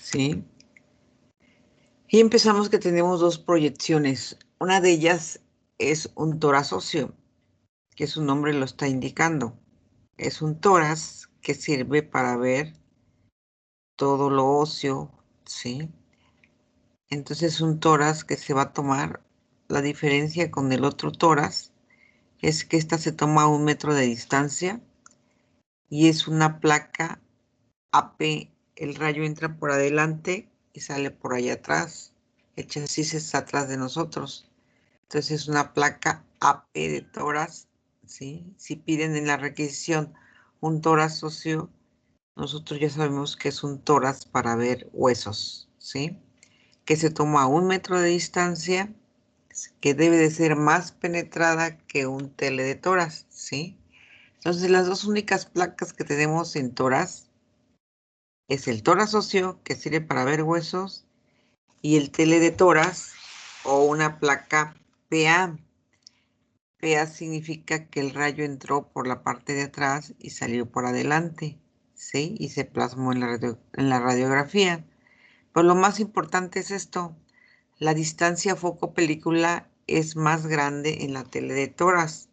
¿sí? Y empezamos que tenemos dos proyecciones. Una de ellas es un tórax óseo, que su nombre lo está indicando. Es un tórax que sirve para ver todo lo óseo, ¿sí? Entonces un tórax que se va a tomar, la diferencia con el otro tórax es que esta se toma a 1 metro de distancia y es una placa AP. El rayo entra por adelante y sale por allá atrás. El chasis está atrás de nosotros. Entonces es una placa AP de tórax, ¿sí? Si piden en la requisición un tórax óseo, nosotros ya sabemos que es un tórax para ver huesos, ¿sí? Que se toma a 1 metro de distancia, que debe de ser más penetrada que un tele de tórax, ¿sí? Entonces las dos únicas placas que tenemos en tórax es el tórax óseo, que sirve para ver huesos, y el tele de tórax o una placa PA. PA significa que el rayo entró por la parte de atrás y salió por adelante, ¿sí? Y se plasmó en la radiografía. Pero lo más importante es esto. La distancia foco-película es más grande en la tele de tórax.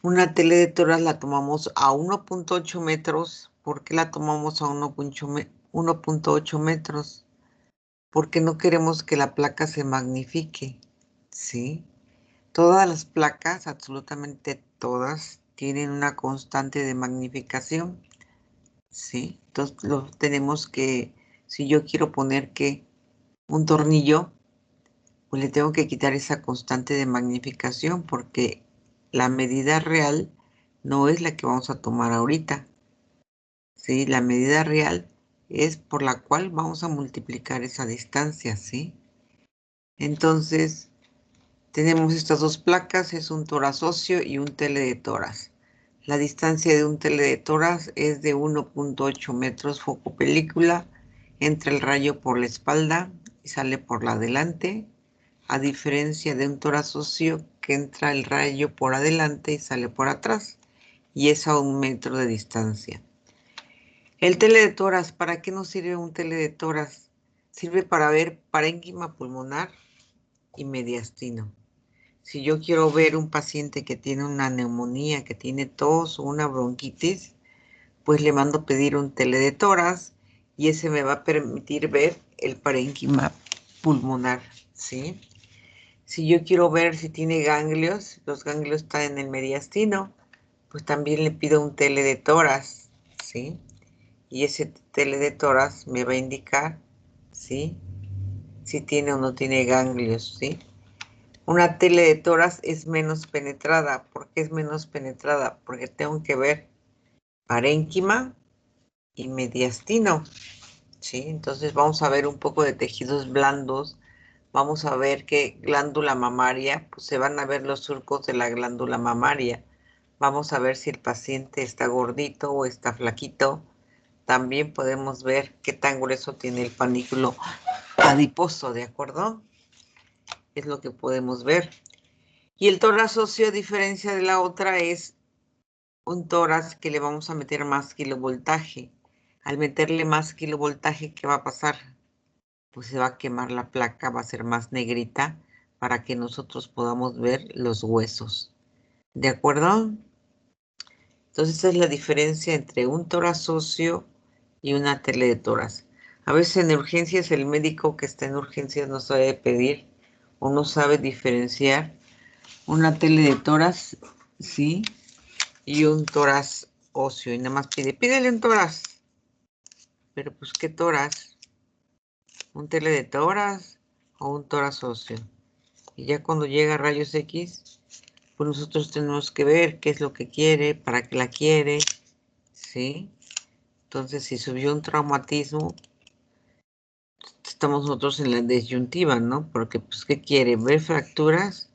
Una tele de tórax la tomamos a 1.8 metros. ¿Por qué la tomamos a 1.8 metros? Porque no queremos que la placa se magnifique, ¿sí? Todas las placas, absolutamente todas, tienen una constante de magnificación, ¿sí? Entonces lo tenemos que, si yo quiero poner que un tornillo, pues le tengo que quitar esa constante de magnificación porque la medida real no es la que vamos a tomar ahorita, ¿sí? La medida real es por la cual vamos a multiplicar esa distancia, ¿sí? Entonces, tenemos estas dos placas, es un tórax óseo y un tele de tórax. La distancia de un tele de tórax es de 1.8 metros foco película, entra el rayo por la espalda y sale por la adelante, a diferencia de un tórax óseo que entra el rayo por adelante y sale por atrás, y es a 1 metro de distancia. El tele de tórax, ¿para qué nos sirve un tele de tórax? Sirve para ver parénquima pulmonar y mediastino. Si yo quiero ver un paciente que tiene una neumonía, que tiene tos o una bronquitis, pues le mando pedir un tele de tórax y ese me va a permitir ver el parénquima pulmonar, ¿sí? Si yo quiero ver si tiene ganglios, los ganglios están en el mediastino, pues también le pido un tele de tórax, ¿sí? Y ese tele de tórax me va a indicar, ¿sí? Si tiene o no tiene ganglios, ¿sí? Una tele de tórax es menos penetrada. ¿Por qué es menos penetrada? Porque tengo que ver parénquima y mediastino, ¿sí? Entonces vamos a ver un poco de tejidos blandos. Vamos a ver qué glándula mamaria, pues se van a ver los surcos de la glándula mamaria. Vamos a ver si el paciente está gordito o está flaquito. También podemos ver qué tan grueso tiene el panículo adiposo, ¿de acuerdo? Es lo que podemos ver. Y el tórax óseo, a diferencia de la otra, es un tórax que le vamos a meter más kilovoltaje. Al meterle más kilovoltaje, ¿qué va a pasar? Pues se va a quemar la placa, va a ser más negrita para que nosotros podamos ver los huesos. ¿De acuerdo? Entonces esa es la diferencia entre un tórax óseo y una tele de tórax. A veces en urgencias el médico que está en urgencias no sabe pedir o no sabe diferenciar una tele de tórax, ¿sí? Y un tórax óseo. Y nada más pídele un tórax. Pero pues, ¿qué tórax? ¿Un tele de tórax o un tórax óseo? Y ya cuando llega a rayos X, pues nosotros tenemos que ver qué es lo que quiere, para qué la quiere, ¿sí? Entonces, si subió un traumatismo, estamos nosotros en la disyuntiva, ¿no? Porque, pues, ¿qué quiere? ¿Ver fracturas?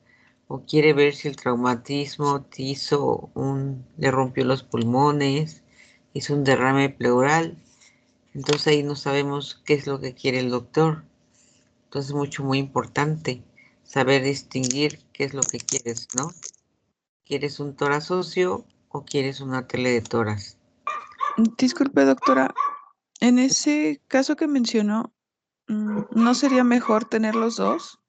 ¿O quiere ver si el traumatismo te le rompió los pulmones, hizo un derrame pleural? Entonces ahí no sabemos qué es lo que quiere el doctor. Entonces es muy importante saber distinguir qué es lo que quieres, ¿no? ¿Quieres un tórax óseo o quieres una tele de tórax? Disculpe, doctora, En ese caso que mencionó, ¿no sería mejor tener los dos?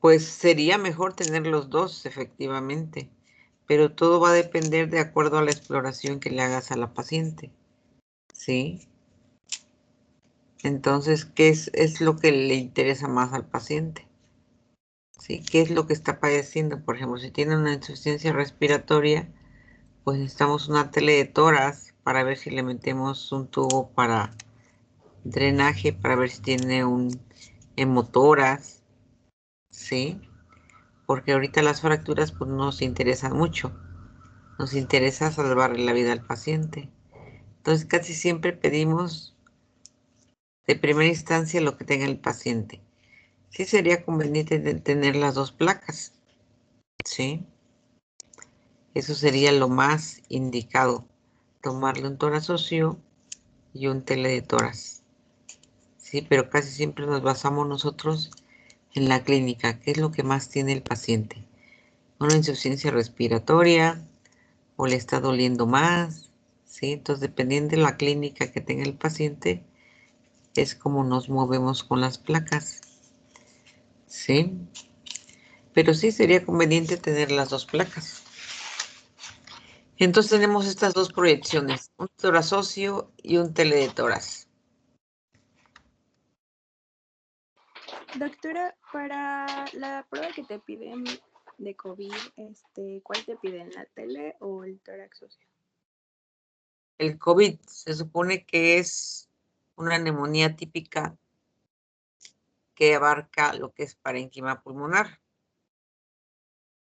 Pues sería mejor tener los dos, efectivamente, pero todo va a depender de acuerdo a la exploración que le hagas a la paciente, ¿sí? Entonces, ¿qué es lo que le interesa más al paciente? ¿Sí? ¿Qué es lo que está padeciendo? Por ejemplo, si tiene una insuficiencia respiratoria, pues necesitamos una tele de tórax para ver si le metemos un tubo para drenaje, para ver si tiene un hemotórax, ¿sí? Porque ahorita las fracturas pues no nos interesan mucho. Nos interesa salvarle la vida al paciente. Entonces casi siempre pedimos de primera instancia lo que tenga el paciente. Sí sería conveniente tener las dos placas, ¿sí? Eso sería lo más indicado. Tomarle un tórax óseo y un tele de tórax. Sí, pero casi siempre nos basamos nosotros en la clínica. ¿Qué es lo que más tiene el paciente? Una insuficiencia respiratoria o le está doliendo más, ¿sí? Entonces, dependiendo de la clínica que tenga el paciente, es como nos movemos con las placas, ¿sí? Pero sí sería conveniente tener las dos placas. Entonces tenemos estas dos proyecciones, un tórax óseo y un tele de tórax. Doctora, para la prueba que te piden de COVID, ¿cuál te piden, la tele o el tórax óseo? El COVID se supone que es una neumonía típica que abarca lo que es parénquima pulmonar.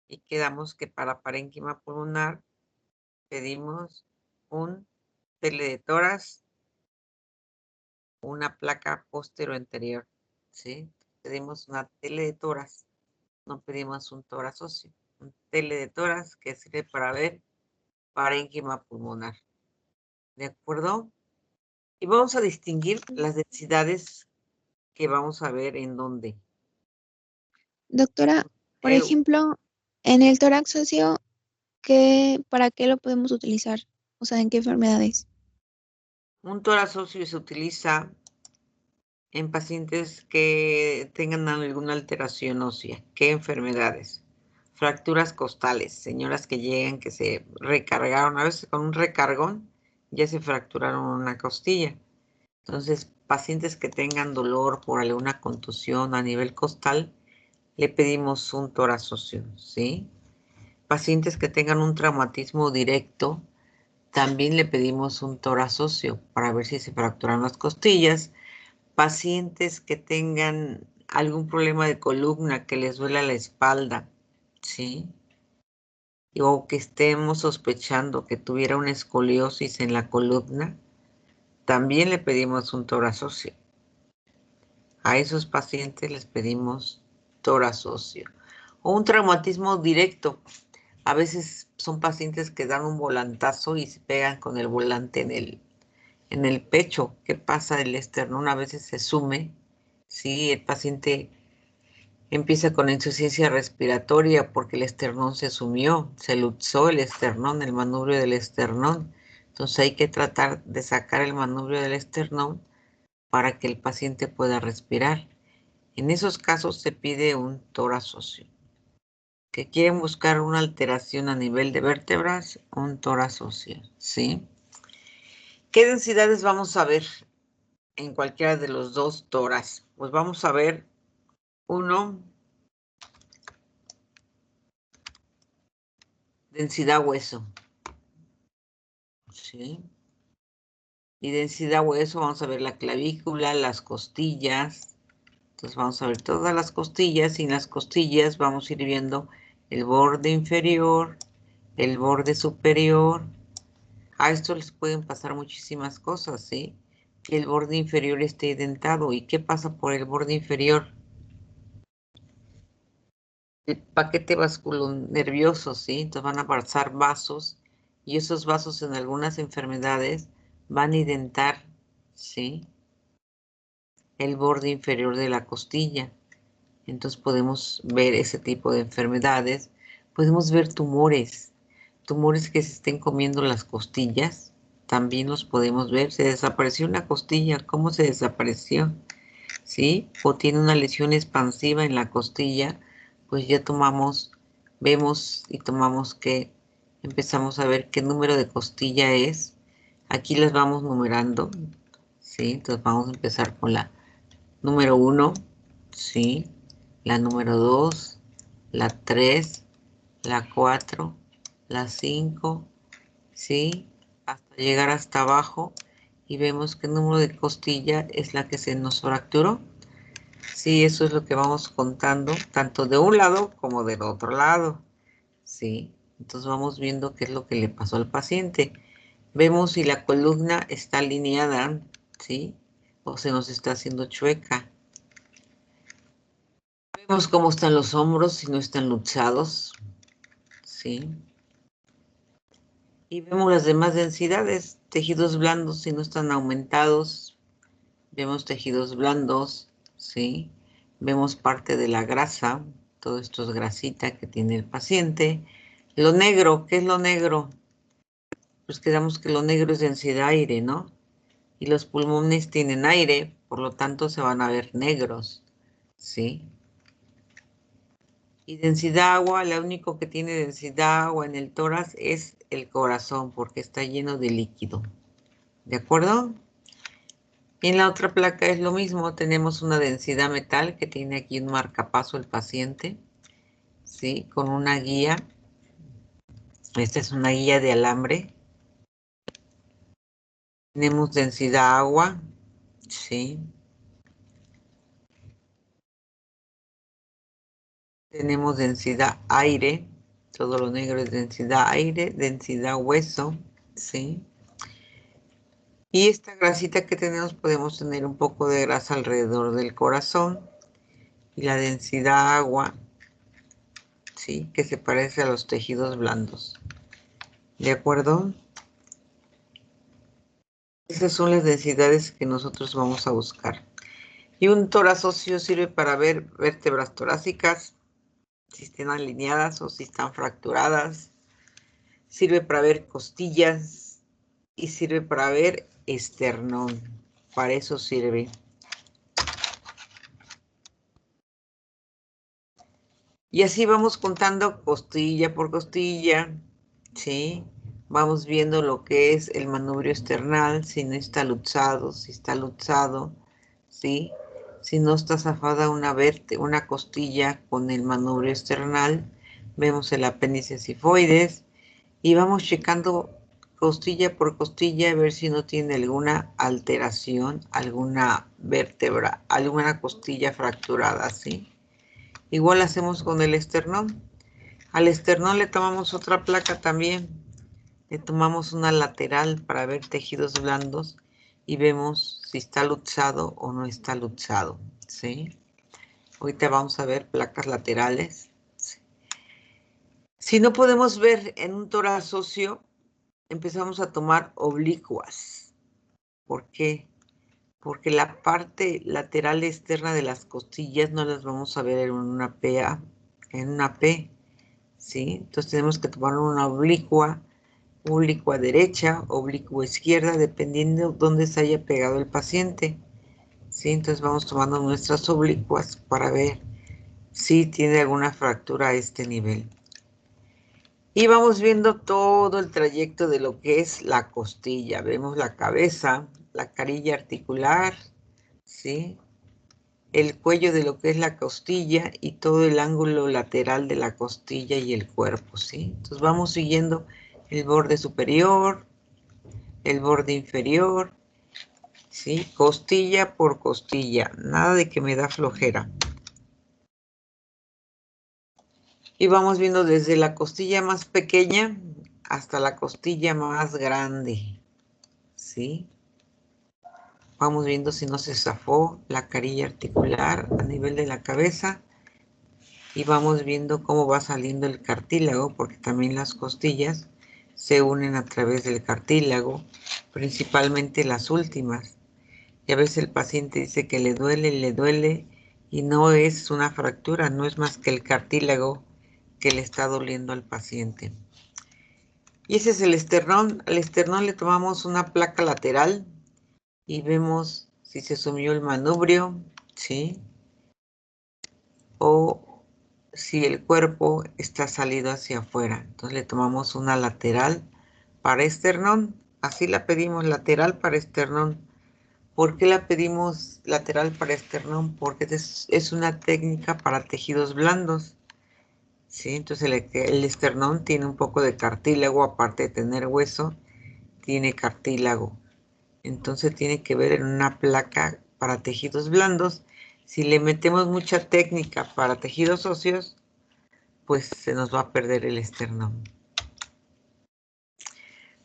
Y quedamos que para parénquima pulmonar pedimos un tele de tórax, una placa posterior-anterior, ¿sí? Pedimos una tele de tórax, no pedimos un tórax óseo. Un tele de tórax que sirve para ver parénquima pulmonar. ¿De acuerdo? Y vamos a distinguir las densidades que vamos a ver en dónde. Doctora, por ejemplo, en el tórax óseo, ¿para qué lo podemos utilizar? O sea, ¿en qué enfermedades? Un tórax óseo se utiliza en pacientes que tengan alguna alteración ósea. ¿Qué enfermedades? Fracturas costales, señoras que llegan, que se recargaron, a veces con un recargón ya se fracturaron una costilla. Entonces, pacientes que tengan dolor por alguna contusión a nivel costal, le pedimos un tórax óseo, ¿sí? Pacientes que tengan un traumatismo directo, también le pedimos un tórax óseo para ver si se fracturan las costillas. Pacientes que tengan algún problema de columna, que les duela la espalda, ¿sí? O que estemos sospechando que tuviera una escoliosis en la columna, también le pedimos un tórax óseo. A esos pacientes les pedimos tórax óseo. O un traumatismo directo. A veces son pacientes que dan un volantazo y se pegan con el volante en el pecho. ¿Qué pasa? El esternón a veces se sume. Sí, el paciente empieza con insuficiencia respiratoria porque el esternón se sumió, se luxó el esternón, el manubrio del esternón. Entonces hay que tratar de sacar el manubrio del esternón para que el paciente pueda respirar. En esos casos se pide un tórax óseo. Que quieren buscar una alteración a nivel de vértebras, un tórax óseo, ¿sí? ¿Qué densidades vamos a ver en cualquiera de los dos tórax? Pues vamos a ver uno, densidad hueso, ¿sí? Y densidad hueso, vamos a ver la clavícula, las costillas. Entonces vamos a ver todas las costillas y en las costillas vamos a ir viendo el borde inferior, el borde superior. A esto les pueden pasar muchísimas cosas, ¿sí? Que el borde inferior esté identado. ¿Y qué pasa por el borde inferior? El paquete vasculonervioso, ¿sí? Entonces van a pasar vasos y esos vasos en algunas enfermedades van a identar, ¿sí? El borde inferior de la costilla. Entonces podemos ver ese tipo de enfermedades. Podemos ver tumores, tumores que se estén comiendo las costillas, también los podemos ver. Se desapareció una costilla. ¿Cómo se desapareció? ¿Sí? O tiene una lesión expansiva en la costilla, pues ya vemos y tomamos que empezamos a ver qué número de costilla es. Aquí las vamos numerando, ¿sí? Entonces vamos a empezar con la número 1, ¿sí? La número 2, la 3, la 4, la 5, ¿sí? Hasta llegar hasta abajo y vemos qué número de costilla es la que se nos fracturó. Sí, eso es lo que vamos contando, tanto de un lado como del otro lado. Sí, entonces vamos viendo qué es lo que le pasó al paciente. Vemos si la columna está alineada, ¿sí? O se nos está haciendo chueca. Vemos cómo están los hombros, si no están luxados, ¿sí? Y vemos las demás densidades, tejidos blandos si no están aumentados. Vemos tejidos blandos, ¿sí? Vemos parte de la grasa, todo esto es grasita que tiene el paciente. Lo negro, ¿qué es lo negro? Pues quedamos que lo negro es densidad aire, ¿no? Y los pulmones tienen aire, por lo tanto se van a ver negros, ¿sí? Y densidad agua, lo único que tiene densidad agua en el tórax es el corazón, porque está lleno de líquido, ¿de acuerdo? Y en la otra placa es lo mismo, tenemos una densidad metal que tiene aquí un marcapaso el paciente, ¿sí? Con una guía. Esta es una guía de alambre. Tenemos densidad agua, ¿sí? Tenemos densidad aire, todo lo negro es densidad aire, densidad hueso, ¿sí? Y esta grasita que tenemos, podemos tener un poco de grasa alrededor del corazón. Y la densidad agua, ¿sí? Que se parece a los tejidos blandos. ¿De acuerdo? Esas son las densidades que nosotros vamos a buscar. Y un tórax óseo sirve para ver vértebras torácicas, si están alineadas o si están fracturadas. Sirve para ver costillas y sirve para ver esternón. Para eso sirve. Y así vamos contando costilla por costilla, ¿sí? Vamos viendo lo que es el manubrio esternal, si no está luxado, si está luxado, ¿sí? Si no está zafada una costilla con el manubrio esternal, vemos el apéndice sifoides y vamos checando costilla por costilla a ver si no tiene alguna alteración, alguna vértebra, alguna costilla fracturada, ¿sí? Igual hacemos con el esternón. Al esternón le tomamos otra placa también. Le tomamos una lateral para ver tejidos blandos y vemos si está luxado o no está luxado, ¿sí? Ahorita vamos a ver placas laterales. ¿Sí? Si no podemos ver en un tórax óseo, empezamos a tomar oblicuas. ¿Por qué? Porque la parte lateral externa de las costillas no las vamos a ver en una P, ¿sí? Entonces tenemos que tomar una oblicua derecha, oblicua izquierda, dependiendo de dónde se haya pegado el paciente, ¿sí? Entonces vamos tomando nuestras oblicuas para ver si tiene alguna fractura a este nivel. Y vamos viendo todo el trayecto de lo que es la costilla. Vemos la cabeza, la carilla articular, ¿sí? El cuello de lo que es la costilla y todo el ángulo lateral de la costilla y el cuerpo, ¿sí? Entonces vamos siguiendo el borde superior, el borde inferior, ¿sí? Costilla por costilla, nada de que me da flojera. Y vamos viendo desde la costilla más pequeña hasta la costilla más grande, ¿sí? Vamos viendo si no se zafó la carilla articular a nivel de la cabeza. Y vamos viendo cómo va saliendo el cartílago, porque también las costillas se unen a través del cartílago, principalmente las últimas. Y a veces el paciente dice que le duele, y no es una fractura, no es más que el cartílago que le está doliendo al paciente. Y ese es el esternón. Al esternón le tomamos una placa lateral y vemos si se sumió el manubrio, ¿sí? O si el cuerpo está salido hacia afuera. Entonces le tomamos una lateral para esternón. Así la pedimos, lateral para esternón. ¿Por qué la pedimos lateral para esternón? Porque es una técnica para tejidos blandos. ¿Sí? Entonces el esternón tiene un poco de cartílago, aparte de tener hueso, tiene cartílago. Entonces tiene que ver en una placa para tejidos blandos. Si le metemos mucha técnica para tejidos óseos, pues se nos va a perder el esternón.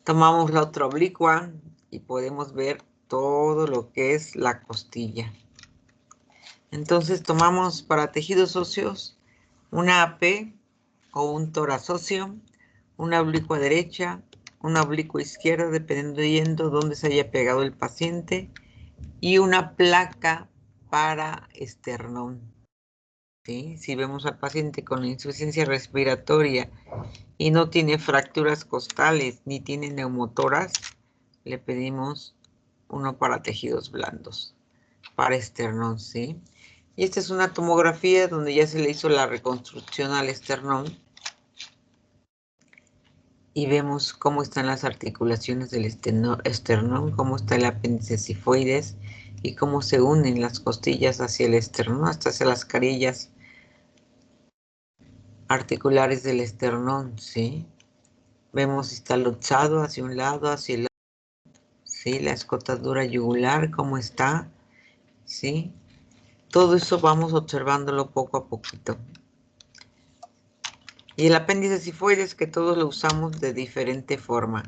Tomamos la otra oblicua y podemos ver todo lo que es la costilla. Entonces tomamos para tejidos óseos una AP o un tórax óseo, una oblicua derecha, una oblicua izquierda, dependiendo de dónde se haya pegado el paciente, y una placa para esternón. ¿Sí? Si vemos al paciente con insuficiencia respiratoria y no tiene fracturas costales ni tiene neumotoras, le pedimos uno para tejidos blandos, para esternón, ¿sí? Y esta es una tomografía donde ya se le hizo la reconstrucción al esternón y vemos cómo están las articulaciones del esternón, cómo está el apéndice cifoides y cómo se unen las costillas hacia el esternón, hasta hacia las carillas articulares del esternón, ¿sí? Vemos si está luxado hacia un lado, hacia el otro, ¿sí? La escotadura yugular, cómo está, ¿sí? Todo eso vamos observándolo poco a poquito. Y el apéndice cifoides que todos lo usamos de diferente forma.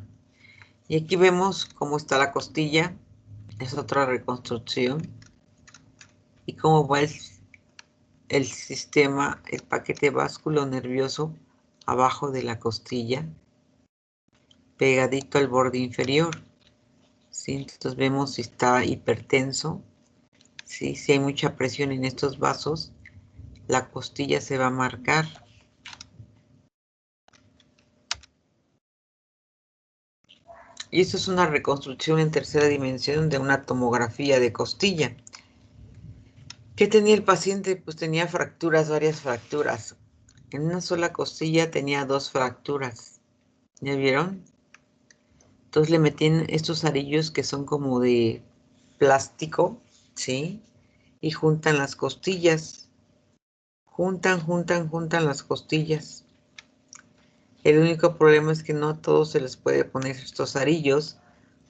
Y aquí vemos cómo está la costilla, es otra reconstrucción. Y cómo va el sistema, el paquete vasculo nervioso abajo de la costilla, pegadito al borde inferior. ¿Sí? Entonces vemos si está hipertenso, ¿sí? Si hay mucha presión en estos vasos, la costilla se va a marcar. Y esto es una reconstrucción en tercera dimensión de una tomografía de costilla. ¿Qué tenía el paciente? Pues tenía fracturas, varias fracturas. En una sola costilla tenía 2 fracturas. ¿Ya vieron? Entonces le metían estos arillos que son como de plástico, ¿sí? Y juntan las costillas. Juntan las costillas. El único problema es que no a todos se les puede poner estos arillos,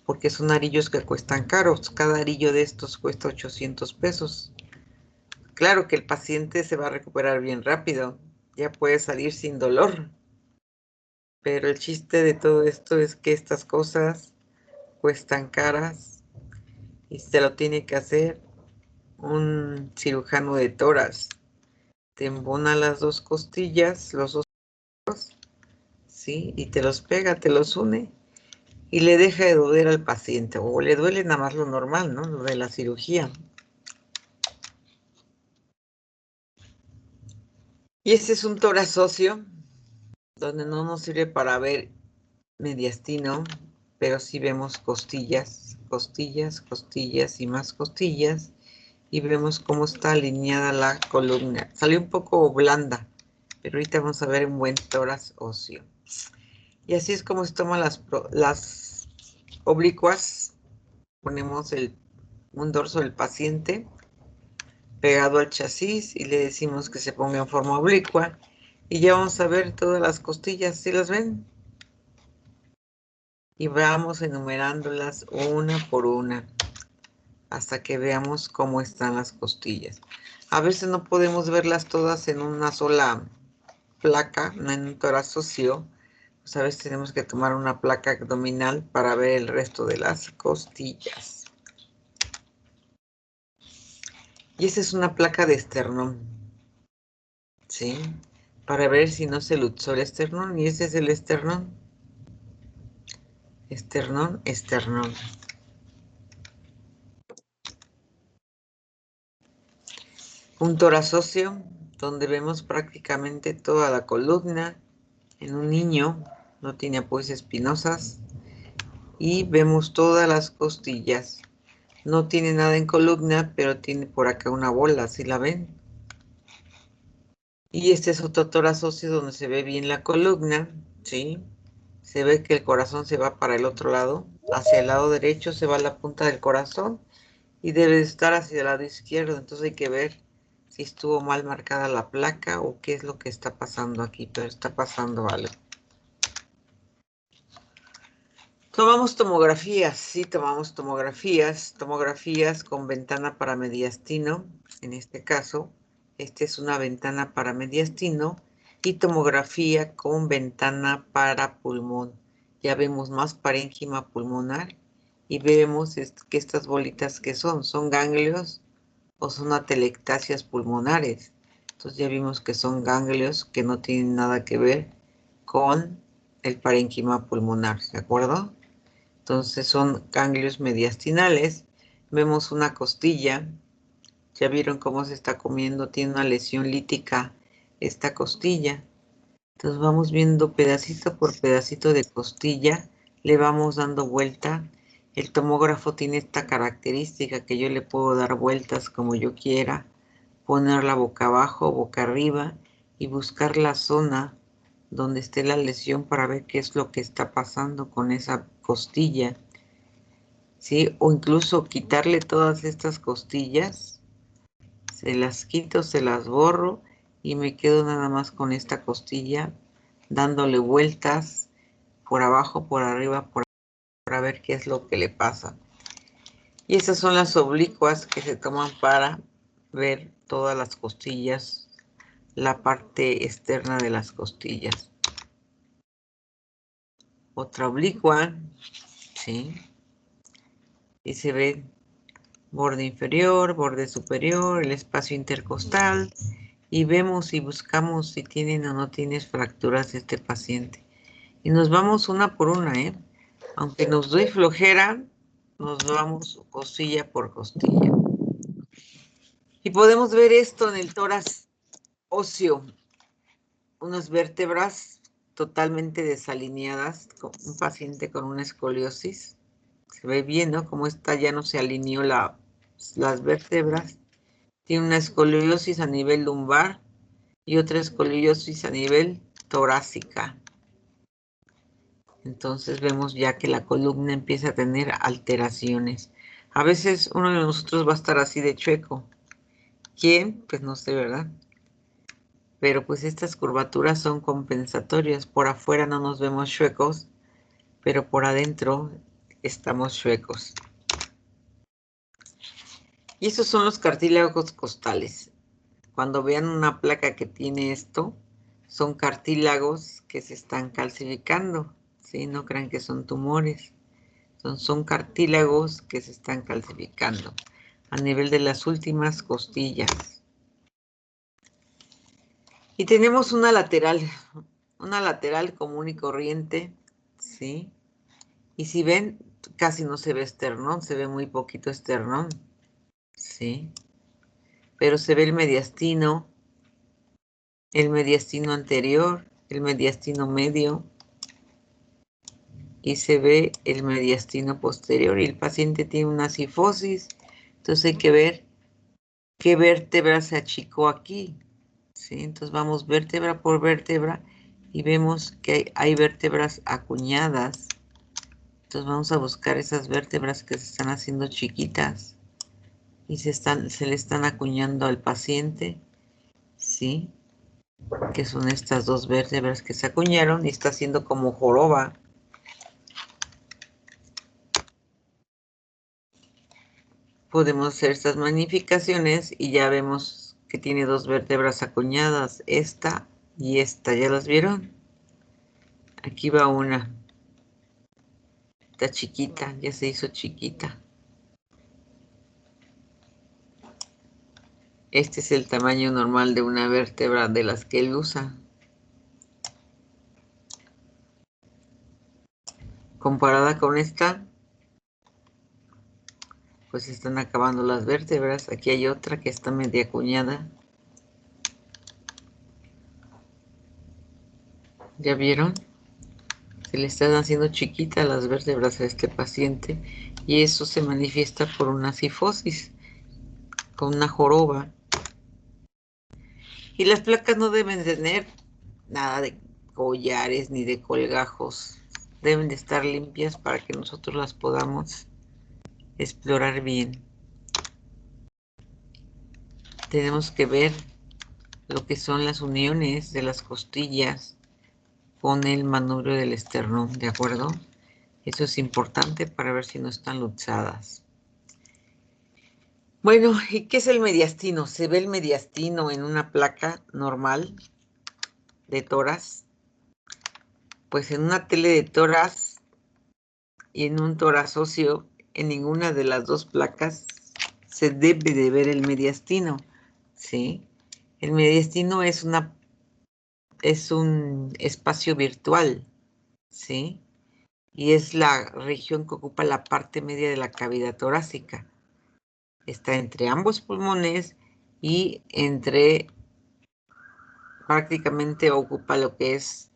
porque son arillos que cuestan caros. Cada arillo de estos cuesta 800 pesos. Claro que el paciente se va a recuperar bien rápido, ya puede salir sin dolor. Pero el chiste de todo esto es que estas cosas cuestan caras y se lo tiene que hacer un cirujano de tórax. Te embona las 2 costillas, los 2 ojos, ¿sí? Y te los pega, te los une y le deja de doler al paciente. O le duele nada más lo normal, ¿no? Lo de la cirugía. Y este es un tórax óseo, donde no nos sirve para ver mediastino, pero sí vemos costillas, costillas, costillas y más costillas. Y vemos cómo está alineada la columna. Salió un poco blanda, pero ahorita vamos a ver un buen tórax óseo. Y así es como se toman las oblicuas. Ponemos un dorso del paciente pegado al chasis y le decimos que se ponga en forma oblicua. Y ya vamos a ver todas las costillas, ¿sí las ven? Y vamos enumerándolas una por una hasta que veamos cómo están las costillas. A veces no podemos verlas todas en una sola placa, no en un tórax óseo. Pues a veces tenemos que tomar una placa abdominal para ver el resto de las costillas. Y esa es una placa de esternón, ¿sí? Para ver si no se luxó el esternón. Y ese es el esternón. Esternón, esternón. Un tórax óseo donde vemos prácticamente toda la columna en un niño, no tiene apoyos espinosas. Y vemos todas las costillas. No tiene nada en columna, pero tiene por acá una bola, ¿sí la ven? Y este es otro tórax óseo donde se ve bien la columna, ¿sí? Se ve que el corazón se va para el otro lado. Hacia el lado derecho se va la punta del corazón y debe estar hacia el lado izquierdo. Entonces hay que ver si estuvo mal marcada la placa o qué es lo que está pasando aquí, pero está pasando algo. Tomamos tomografías, sí, tomamos tomografías con ventana para mediastino, en este caso, esta es una ventana para mediastino y tomografía con ventana para pulmón. Ya vemos más parénquima pulmonar y vemos que estas bolitas que son ganglios o son atelectasias pulmonares. Entonces ya vimos que son ganglios que no tienen nada que ver con el parénquima pulmonar, ¿de acuerdo? Entonces son ganglios mediastinales. Vemos una costilla. Ya vieron cómo se está comiendo. Tiene una lesión lítica esta costilla. Entonces vamos viendo pedacito por pedacito de costilla. Le vamos dando vuelta. El tomógrafo tiene esta característica que yo le puedo dar vueltas como yo quiera. Ponerla boca abajo, boca arriba y buscar la zona donde esté la lesión para ver qué es lo que está pasando con esa costilla. ¿Sí? O incluso quitarle todas estas costillas, se las quito, se las borro y me quedo nada más con esta costilla dándole vueltas por abajo, por arriba, para ver qué es lo que le pasa. Y esas son las oblicuas que se toman para ver todas las costillas, la parte externa de las costillas. Otra oblicua, ¿sí? Y se ve borde inferior, borde superior, el espacio intercostal y vemos y buscamos si tienen o no tienen fracturas este paciente. Y nos vamos una por una, ¿eh? Aunque nos doy flojera, nos vamos costilla por costilla. Y podemos ver esto en el tórax óseo, unas vértebras totalmente desalineadas, un paciente con una escoliosis. Se ve bien, ¿no? Como esta ya no se alineó las vértebras. Tiene una escoliosis a nivel lumbar y otra escoliosis a nivel torácica. Entonces vemos ya que la columna empieza a tener alteraciones. A veces uno de nosotros va a estar así de chueco. ¿Quién? Pues no sé, ¿verdad? Pero pues estas curvaturas son compensatorias. Por afuera no nos vemos chuecos, pero por adentro estamos chuecos. Y esos son los cartílagos costales. Cuando vean una placa que tiene esto, son cartílagos que se están calcificando, ¿sí? No crean que son tumores. Son cartílagos que se están calcificando a nivel de las últimas costillas. Y tenemos una lateral común y corriente, ¿sí? Y si ven, casi no se ve esternón, se ve muy poquito esternón, ¿sí? Pero se ve el mediastino anterior, el mediastino medio y se ve el mediastino posterior y el paciente tiene una cifosis, entonces hay que ver qué vértebra se achicó aquí, ¿sí? Entonces vamos vértebra por vértebra y vemos que hay vértebras acuñadas, entonces vamos a buscar esas vértebras que se están haciendo chiquitas y se le están acuñando al paciente, ¿sí? Que son estas dos vértebras que se acuñaron y está haciendo como joroba. Podemos hacer estas magnificaciones y ya vemos que tiene dos vértebras acuñadas, esta y esta. ¿Ya las vieron? Aquí va una. Está chiquita, ya se hizo chiquita. Este es el tamaño normal de una vértebra de las que él usa. Comparada con esta, pues están acabando las vértebras. Aquí hay otra que está media acuñada. ¿Ya vieron? Se le están haciendo chiquitas las vértebras a este paciente y eso se manifiesta por una cifosis, con una joroba. Y las placas no deben tener nada de collares ni de colgajos. Deben de estar limpias para que nosotros las podamos explorar bien. Tenemos que ver lo que son las uniones de las costillas con el manubrio del esternón, ¿de acuerdo? Eso es importante para ver si no están luxadas. Bueno, ¿y qué es el mediastino? ¿Se ve el mediastino en una placa normal de toras? Pues en una tele de toras y en un tórax óseo, en ninguna de las dos placas se debe de ver el mediastino, ¿sí? El mediastino es un espacio virtual, ¿sí? Y es la región que ocupa la parte media de la cavidad torácica. Está entre ambos pulmones y prácticamente ocupa lo que es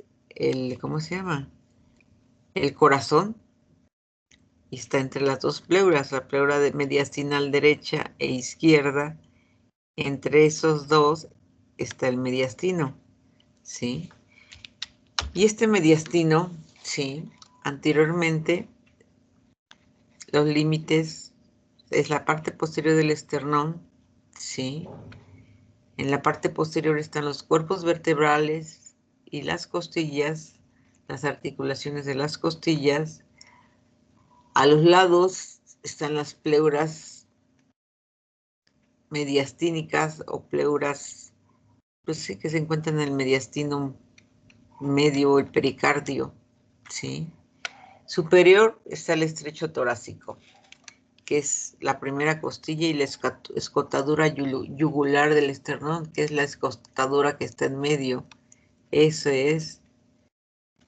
¿cómo se llama? El corazón. Y está entre las dos pleuras, la pleura mediastinal derecha e izquierda. Entre esos dos está el mediastino, ¿sí? Y este mediastino, ¿sí? Anteriormente, los límites es la parte posterior del esternón, ¿sí? En la parte posterior están los cuerpos vertebrales y las costillas, las articulaciones de las costillas. A los lados están las pleuras mediastínicas o pleuras, pues sí, que se encuentran en el mediastino medio, el pericardio, ¿sí? Superior está el estrecho torácico, que es la primera costilla, y la escotadura yugular del esternón, que es la escotadura que está en medio. Ese es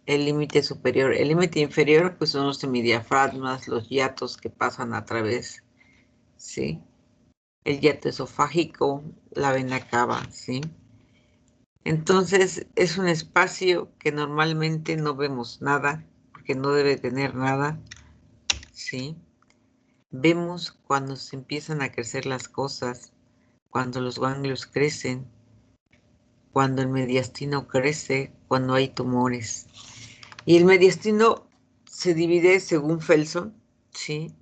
el límite superior. El límite inferior, pues son los semidiafragmas, los hiatos que pasan a través, ¿sí? El hiato esofágico, la vena cava, ¿sí? Entonces, es un espacio que normalmente no vemos nada, porque no debe tener nada, ¿sí? Vemos cuando se empiezan a crecer las cosas, cuando los ganglios crecen, cuando el mediastino crece, cuando hay tumores. Y el mediastino se divide, según Felson, ¿sí?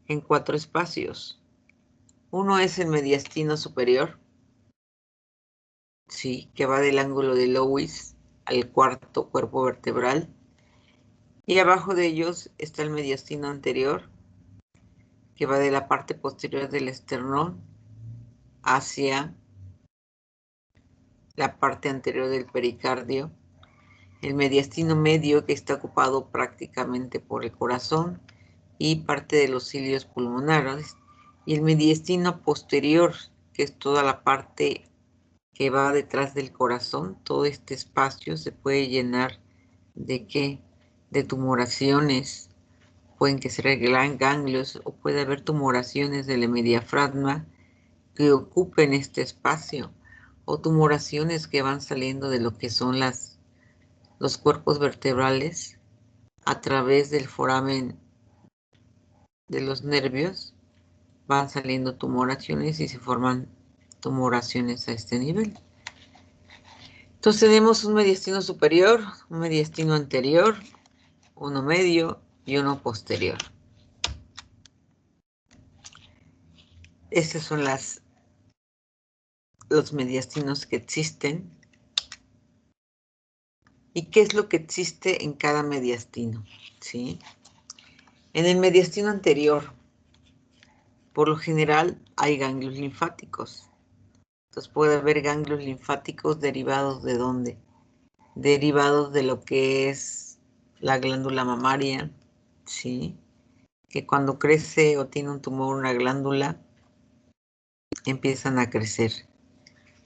En 4 espacios. Uno es el mediastino superior, ¿sí? Que va del ángulo de Lewis al cuarto cuerpo vertebral. Y abajo de ellos está el mediastino anterior, que va de la parte posterior del esternón hacia la parte anterior del pericardio. El mediastino medio, que está ocupado prácticamente por el corazón y parte de los cilios pulmonares. Y el mediastino posterior, que es toda la parte que va detrás del corazón. Todo este espacio se puede llenar ¿de qué? De tumoraciones. Pueden que ser ganglios o puede haber tumoraciones del hemodiafragma que ocupen este espacio, o tumoraciones que van saliendo de lo que son los cuerpos vertebrales a través del foramen de los nervios. Van saliendo tumoraciones y se forman tumoraciones a este nivel. Entonces tenemos un mediastino superior, un mediastino anterior, uno medio y uno posterior. Estos son los mediastinos que existen. ¿Y qué es lo que existe en cada mediastino? ¿Sí? En el mediastino anterior, por lo general, hay ganglios linfáticos. Entonces puede haber ganglios linfáticos derivados ¿de dónde? Derivados de lo que es la glándula mamaria, ¿sí? Que cuando crece o tiene un tumor una glándula, empiezan a crecer.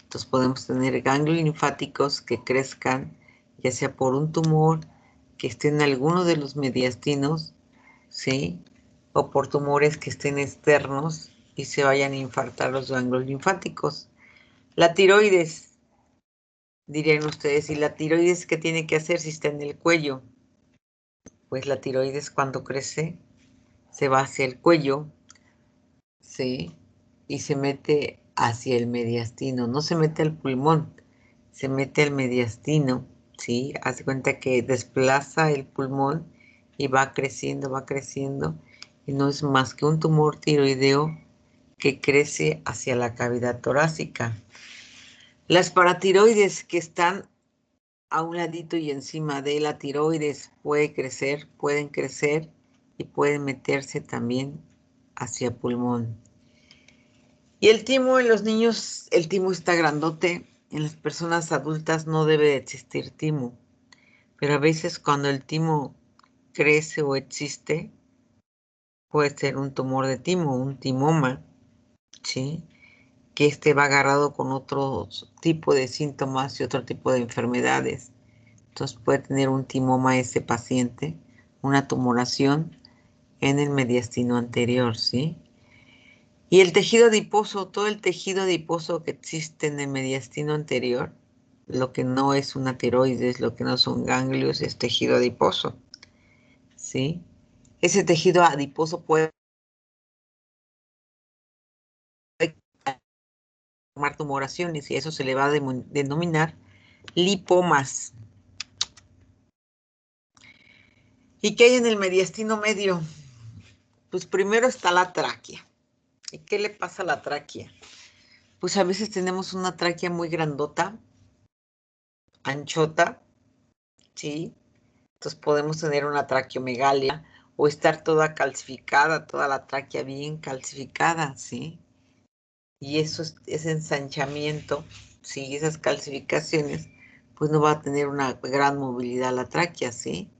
Entonces podemos tener ganglios linfáticos que crezcan, ya sea por un tumor que esté en alguno de los mediastinos, ¿sí? O por tumores que estén externos y se vayan a infartar los ganglios linfáticos. La tiroides, dirían ustedes, ¿y la tiroides qué tiene que hacer si está en el cuello? pues la tiroides cuando crece se va hacia el cuello, ¿sí? Y se mete hacia el mediastino, no se mete al pulmón, se mete al mediastino, ¿sí? Haz de cuenta que desplaza el pulmón y va creciendo, y no es más que un tumor tiroideo que crece hacia la cavidad torácica. Las paratiroides que están a un ladito y encima de la tiroides pueden crecer y pueden meterse también hacia pulmón. Y el timo en los niños, el timo está grandote. En las personas adultas no debe de existir timo. Pero a veces cuando el timo crece o existe, puede ser un tumor de timo, un timoma, ¿sí? Que va agarrado con otro tipo de síntomas y otro tipo de enfermedades. Entonces puede tener un timoma ese paciente, una tumoración en el mediastino anterior, ¿sí? Y el tejido adiposo, todo el tejido adiposo que existe en el mediastino anterior, lo que no es una tiroides, lo que no son ganglios, es tejido adiposo, ¿sí? Ese tejido adiposo puede formar tumoraciones y eso se le va a denominar lipomas. ¿Y qué hay en el mediastino medio? Pues primero está la tráquea. ¿Y qué le pasa a la tráquea? Pues a veces tenemos una tráquea muy grandota, anchota, ¿sí? Entonces podemos tener una traqueomegalia o estar toda calcificada, toda la tráquea bien calcificada, ¿sí? Y eso es ese ensanchamiento, ¿sí? Esas calcificaciones, pues no va a tener una gran movilidad la tráquea, ¿sí?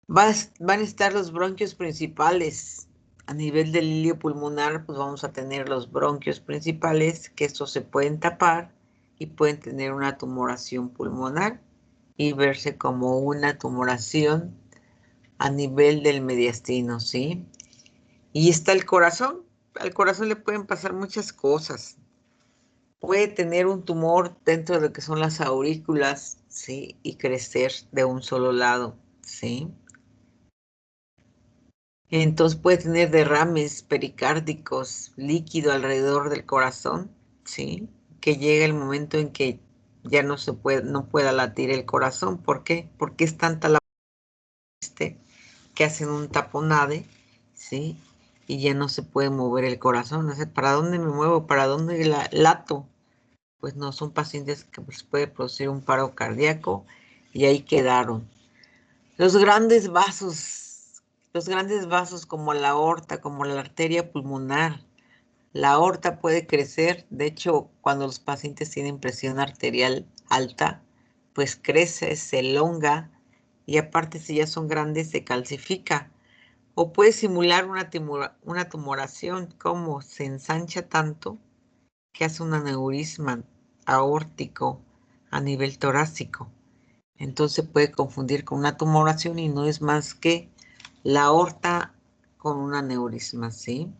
Van a estar los bronquios principales. A nivel del hilio pulmonar, pues vamos a tener los bronquios principales, que estos se pueden tapar y pueden tener una tumoración pulmonar y verse como una tumoración a nivel del mediastino, ¿sí? Y está el corazón. Al corazón le pueden pasar muchas cosas. Puede tener un tumor dentro de lo que son las aurículas, ¿sí? Y crecer de un solo lado, ¿sí? Entonces puede tener derrames pericárdicos, líquido alrededor del corazón, ¿sí? Que llega el momento en que ya no pueda latir el corazón. ¿Por qué? Porque es tanta la que hacen un taponade, ¿sí? Y ya no se puede mover el corazón. O sea, ¿para dónde me muevo? ¿Para dónde lato? Pues no, son pacientes que les puede producir un paro cardíaco y ahí quedaron. Los grandes vasos como la aorta, como la arteria pulmonar. La aorta puede crecer, de hecho, cuando los pacientes tienen presión arterial alta, pues crece, se elonga y aparte si ya son grandes se calcifica. O puede simular una tumoración, como se ensancha tanto que hace un aneurisma aórtico a nivel torácico. Entonces puede confundir con una tumoración y no es más que la aorta con un aneurisma, ¿sí?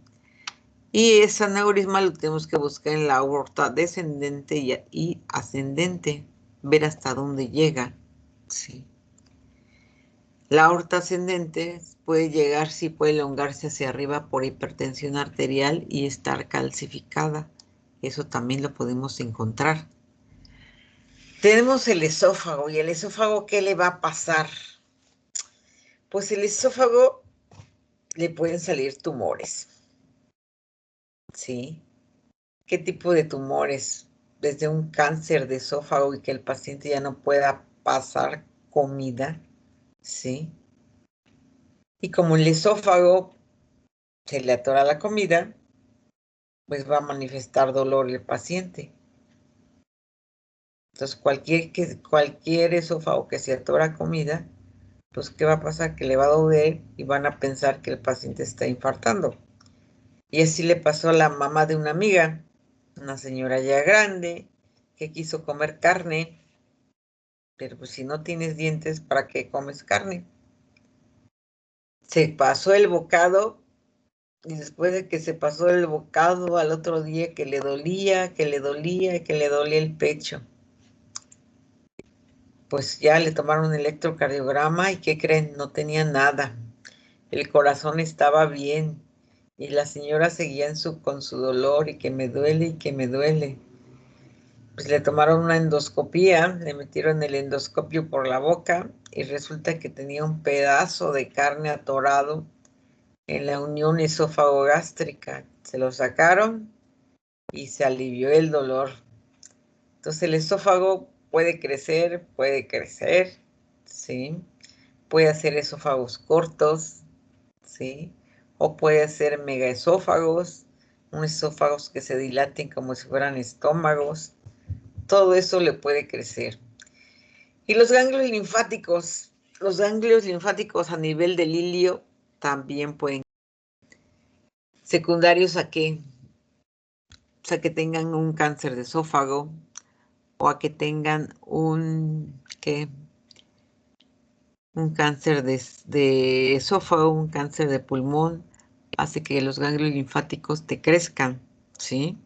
Y ese aneurisma lo tenemos que buscar en la aorta descendente y ascendente, ver hasta dónde llega, ¿sí? La aorta ascendente puede llegar, sí puede elongarse hacia arriba por hipertensión arterial y estar calcificada. Eso también lo podemos encontrar. Tenemos el esófago, y el esófago, ¿qué le va a pasar? Pues el esófago le pueden salir tumores, ¿sí? ¿Qué tipo de tumores? Desde un cáncer de esófago y que el paciente ya no pueda pasar comida, ¿sí? Y como el esófago se le atora la comida, pues va a manifestar dolor el paciente. Entonces, cualquier esófago que se atora comida, pues, ¿qué va a pasar? Que le va a doler y van a pensar que el paciente está infartando. Y así le pasó a la mamá de una amiga, una señora ya grande, que quiso comer carne, pero pues si no tienes dientes, ¿para qué comes carne? Se pasó el bocado y después de que se pasó el bocado al otro día que le dolía el pecho. pues ya le tomaron un electrocardiograma y ¿qué creen? No tenía nada. El corazón estaba bien y la señora seguía con su dolor y que me duele y que me duele. Pues le tomaron una endoscopía, le metieron el endoscopio por la boca y resulta que tenía un pedazo de carne atorado en la unión esófago-gástrica. Se lo sacaron y se alivió el dolor. Entonces el esófago puede crecer, ¿sí? Puede hacer esófagos cortos, ¿sí? O puede hacer megaesófagos, unos esófagos que se dilaten como si fueran estómagos. Todo eso le puede crecer. Y los ganglios linfáticos a nivel del ilio también pueden. ¿Secundarios a qué? O sea, que tengan un cáncer de esófago o a que tengan un cáncer de esófago, un cáncer de pulmón, hace que los ganglios linfáticos te crezcan, ¿sí?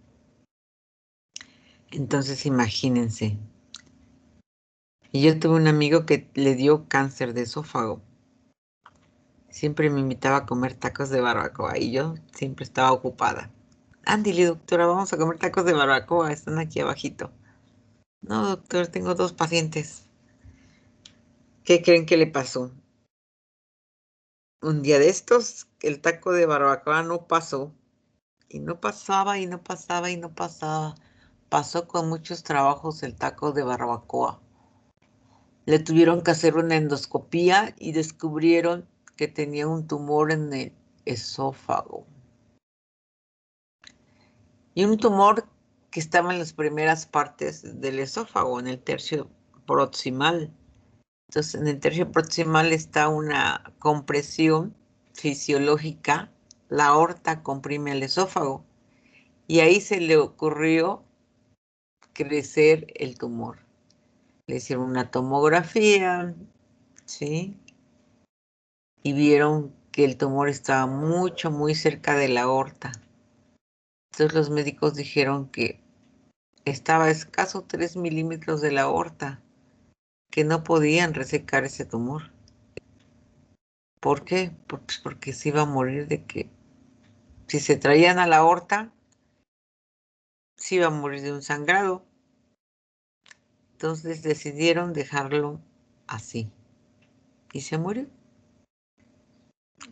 Entonces imagínense. Y yo tuve un amigo que le dio cáncer de esófago. Siempre me invitaba a comer tacos de barbacoa y yo siempre estaba ocupada. Ándale, doctora, vamos a comer tacos de barbacoa, están aquí abajito. No, doctor, tengo 2 pacientes. ¿Qué creen que le pasó? Un día de estos, el taco de barbacoa no pasó. Y no pasaba, y no pasaba, y no pasaba. Pasó con muchos trabajos el taco de barbacoa. Le tuvieron que hacer una endoscopía y descubrieron que tenía un tumor en el esófago. Y un tumor que estaba en las primeras partes del esófago, en el tercio proximal. Entonces, en el tercio proximal está una compresión fisiológica. La aorta comprime el esófago. Y ahí se le ocurrió crecer el tumor. Le hicieron una tomografía, ¿sí? Y vieron que el tumor estaba muy cerca de la aorta. Entonces los médicos dijeron que estaba a escaso 3 milímetros de la aorta, que no podían resecar ese tumor. ¿Por qué? Pues porque se iba a morir de que si se traían a la aorta, se iba a morir de un sangrado. Entonces decidieron dejarlo así. Y se murió.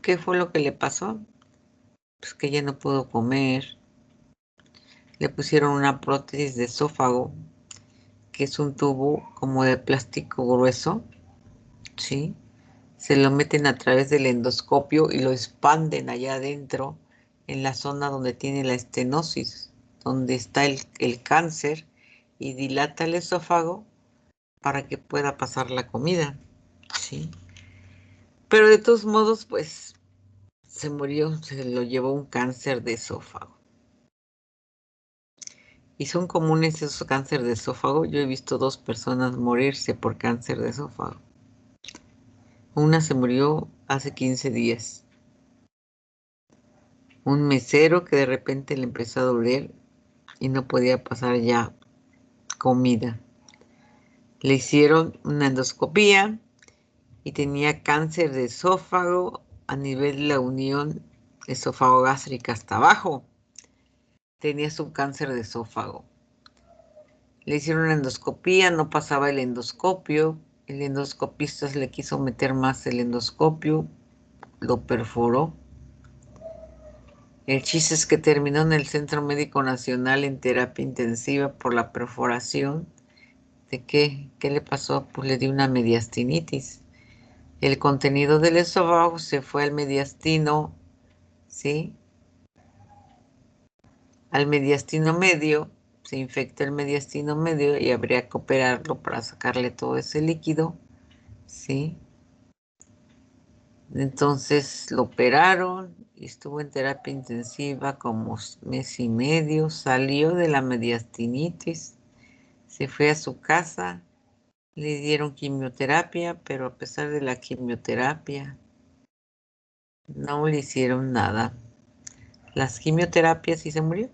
¿Qué fue lo que le pasó? Pues que ya no pudo comer. Le pusieron una prótesis de esófago, que es un tubo como de plástico grueso, ¿sí? Se lo meten a través del endoscopio y lo expanden allá adentro, en la zona donde tiene la estenosis, donde está el cáncer, y dilata el esófago para que pueda pasar la comida, ¿sí? Pero de todos modos, pues, se murió, se lo llevó un cáncer de esófago. Y son comunes esos cánceres de esófago. Yo he visto 2 personas morirse por cáncer de esófago. Una se murió hace 15 días. Un mesero que de repente le empezó a doler y no podía pasar ya comida. Le hicieron una endoscopía y tenía cáncer de esófago a nivel de la unión esófago-gástrica hasta abajo. Tenía su cáncer de esófago. Le hicieron una endoscopía, no pasaba el endoscopio. El endoscopista le quiso meter más el endoscopio, lo perforó. El chiste es que terminó en el Centro Médico Nacional en terapia intensiva por la perforación. ¿De qué? ¿Qué le pasó? Pues le dio una mediastinitis. El contenido del esófago se fue al mediastino, ¿sí? Al mediastino medio, se infecta el mediastino medio y habría que operarlo para sacarle todo ese líquido, ¿sí? Entonces lo operaron y estuvo en terapia intensiva como 1 mes y medio, salió de la mediastinitis, se fue a su casa, le dieron quimioterapia, pero a pesar de la quimioterapia, no le hicieron nada. Las quimioterapias y se murió.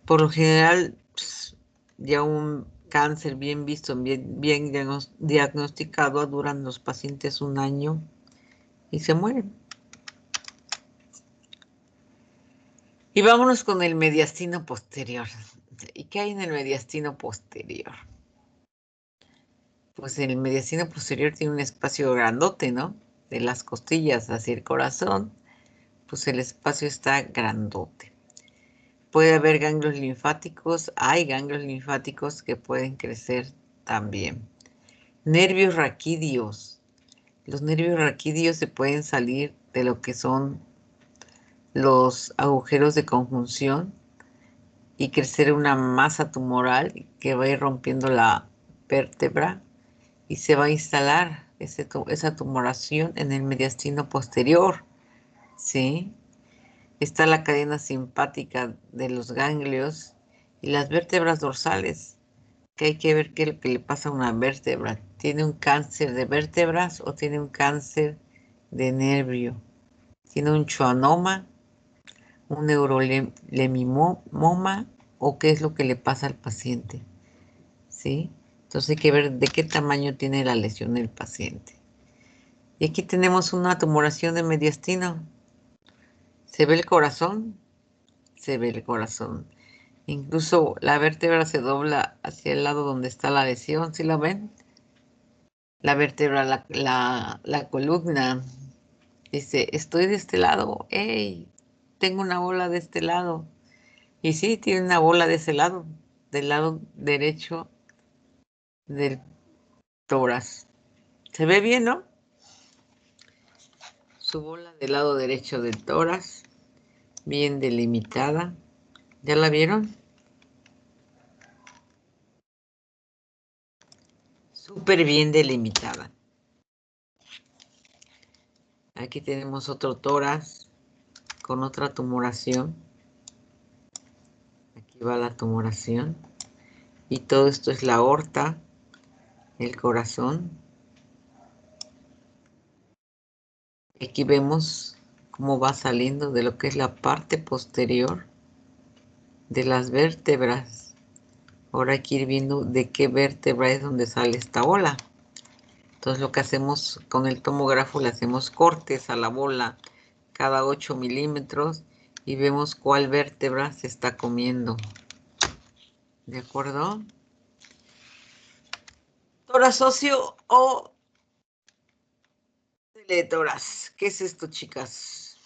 Por lo general, pues, ya un cáncer bien visto, bien diagnosticado, duran los pacientes 1 año y se mueren. Y vámonos con el mediastino posterior. ¿Y qué hay en el mediastino posterior? Pues el mediastino posterior tiene un espacio grandote, ¿no? De las costillas hacia el corazón, pues el espacio está grandote. Puede haber ganglios linfáticos, hay ganglios linfáticos que pueden crecer también. Nervios raquídeos. Los nervios raquídeos se pueden salir de lo que son los agujeros de conjunción y crecer una masa tumoral que va a ir rompiendo la vértebra y se va a instalar esa tumoración en el mediastino posterior, ¿sí? Está la cadena simpática de los ganglios y las vértebras dorsales, que hay que ver qué es lo que le pasa a una vértebra. ¿Tiene un cáncer de vértebras o tiene un cáncer de nervio? ¿Tiene un schwannoma, un neurolemimoma o qué es lo que le pasa al paciente? ¿Sí? Entonces hay que ver de qué tamaño tiene la lesión del paciente. Y aquí tenemos una tumoración de mediastino. ¿Se ve el corazón? Se ve el corazón. Incluso la vértebra se dobla hacia el lado donde está la lesión, ¿sí lo ven? La vértebra, la columna, dice, estoy de este lado, ¡hey! Tengo una bola de este lado. Y sí, tiene una bola de ese lado, del lado derecho del tórax. ¿Se ve bien, no? Su bola del lado derecho del tórax, bien delimitada. ¿Ya la vieron? Súper bien delimitada. Aquí tenemos otro tórax con otra tumoración. Aquí va la tumoración. Y todo esto es la aorta, el corazón. Aquí vemos cómo va saliendo de lo que es la parte posterior de las vértebras. Ahora hay que ir viendo de qué vértebra es donde sale esta bola. Entonces lo que hacemos con el tomógrafo, le hacemos cortes a la bola cada 8 milímetros y vemos cuál vértebra se está comiendo. ¿De acuerdo? Tórax óseo o teletórax. ¿Qué es esto, chicas?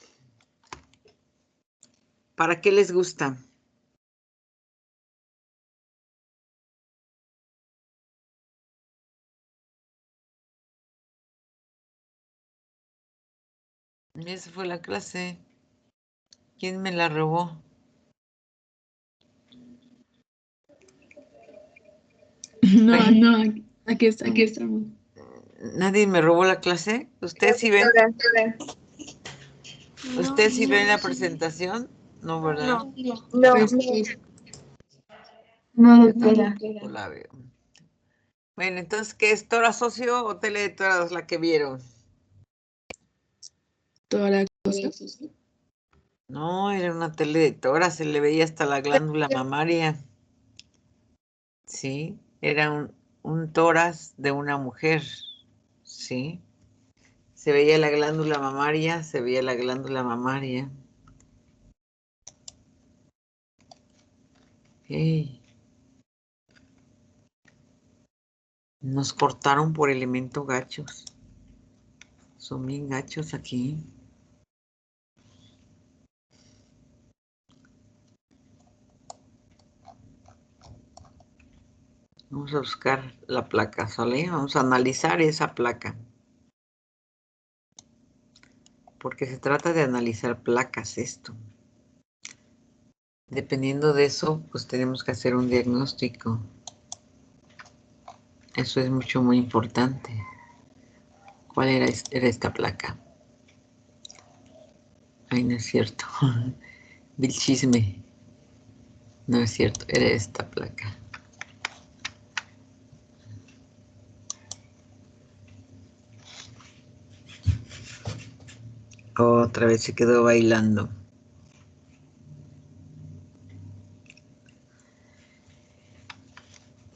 ¿Para qué les gusta? Esa fue la clase. ¿Quién me la robó? No, aquí estamos. ¿Nadie me robó la clase? ¿Ustedes sí ven? No, ¿Ustedes sí ven la sí. presentación? No, ¿verdad? no. Pues, no, doctora. No la veo. Bueno, entonces, ¿qué es tórax óseo o teletórax la que vieron? Toda la cosa. No, era una tele de tórax, se le veía hasta la glándula mamaria. Sí, era un tórax de una mujer. Sí, se veía la glándula mamaria, se veía la glándula mamaria. Ey, nos cortaron por elemento gachos. Son bien gachos aquí. Vamos a buscar la placa, ¿sale? Vamos a analizar esa placa. Porque se trata de analizar placas esto. Dependiendo de eso, pues tenemos que hacer un diagnóstico. Eso es muy importante. ¿Cuál era esta placa? Ay, no es cierto. Vil chisme. No es cierto, era esta placa. Otra vez se quedó bailando.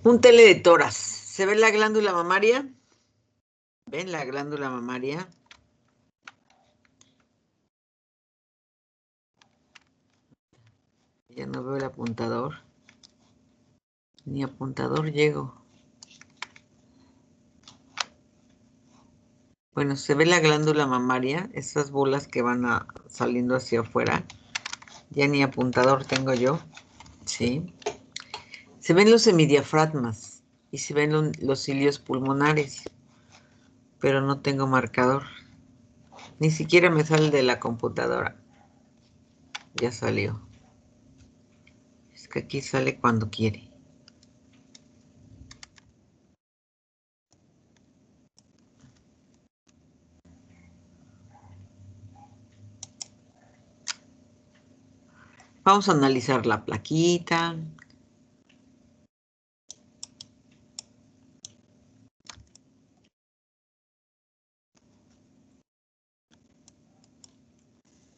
Un tele de tórax. ¿Se ve la glándula mamaria? ¿Ven la glándula mamaria? Ya no veo el apuntador. Ni apuntador llego. Bueno, se ve la glándula mamaria, esas bolas que van saliendo hacia afuera. Ya ni apuntador tengo yo. Sí. Se ven los semidiafragmas y se ven los cilios pulmonares, pero no tengo marcador. Ni siquiera me sale de la computadora. Ya salió. Es que aquí sale cuando quiere. Vamos a analizar la plaquita.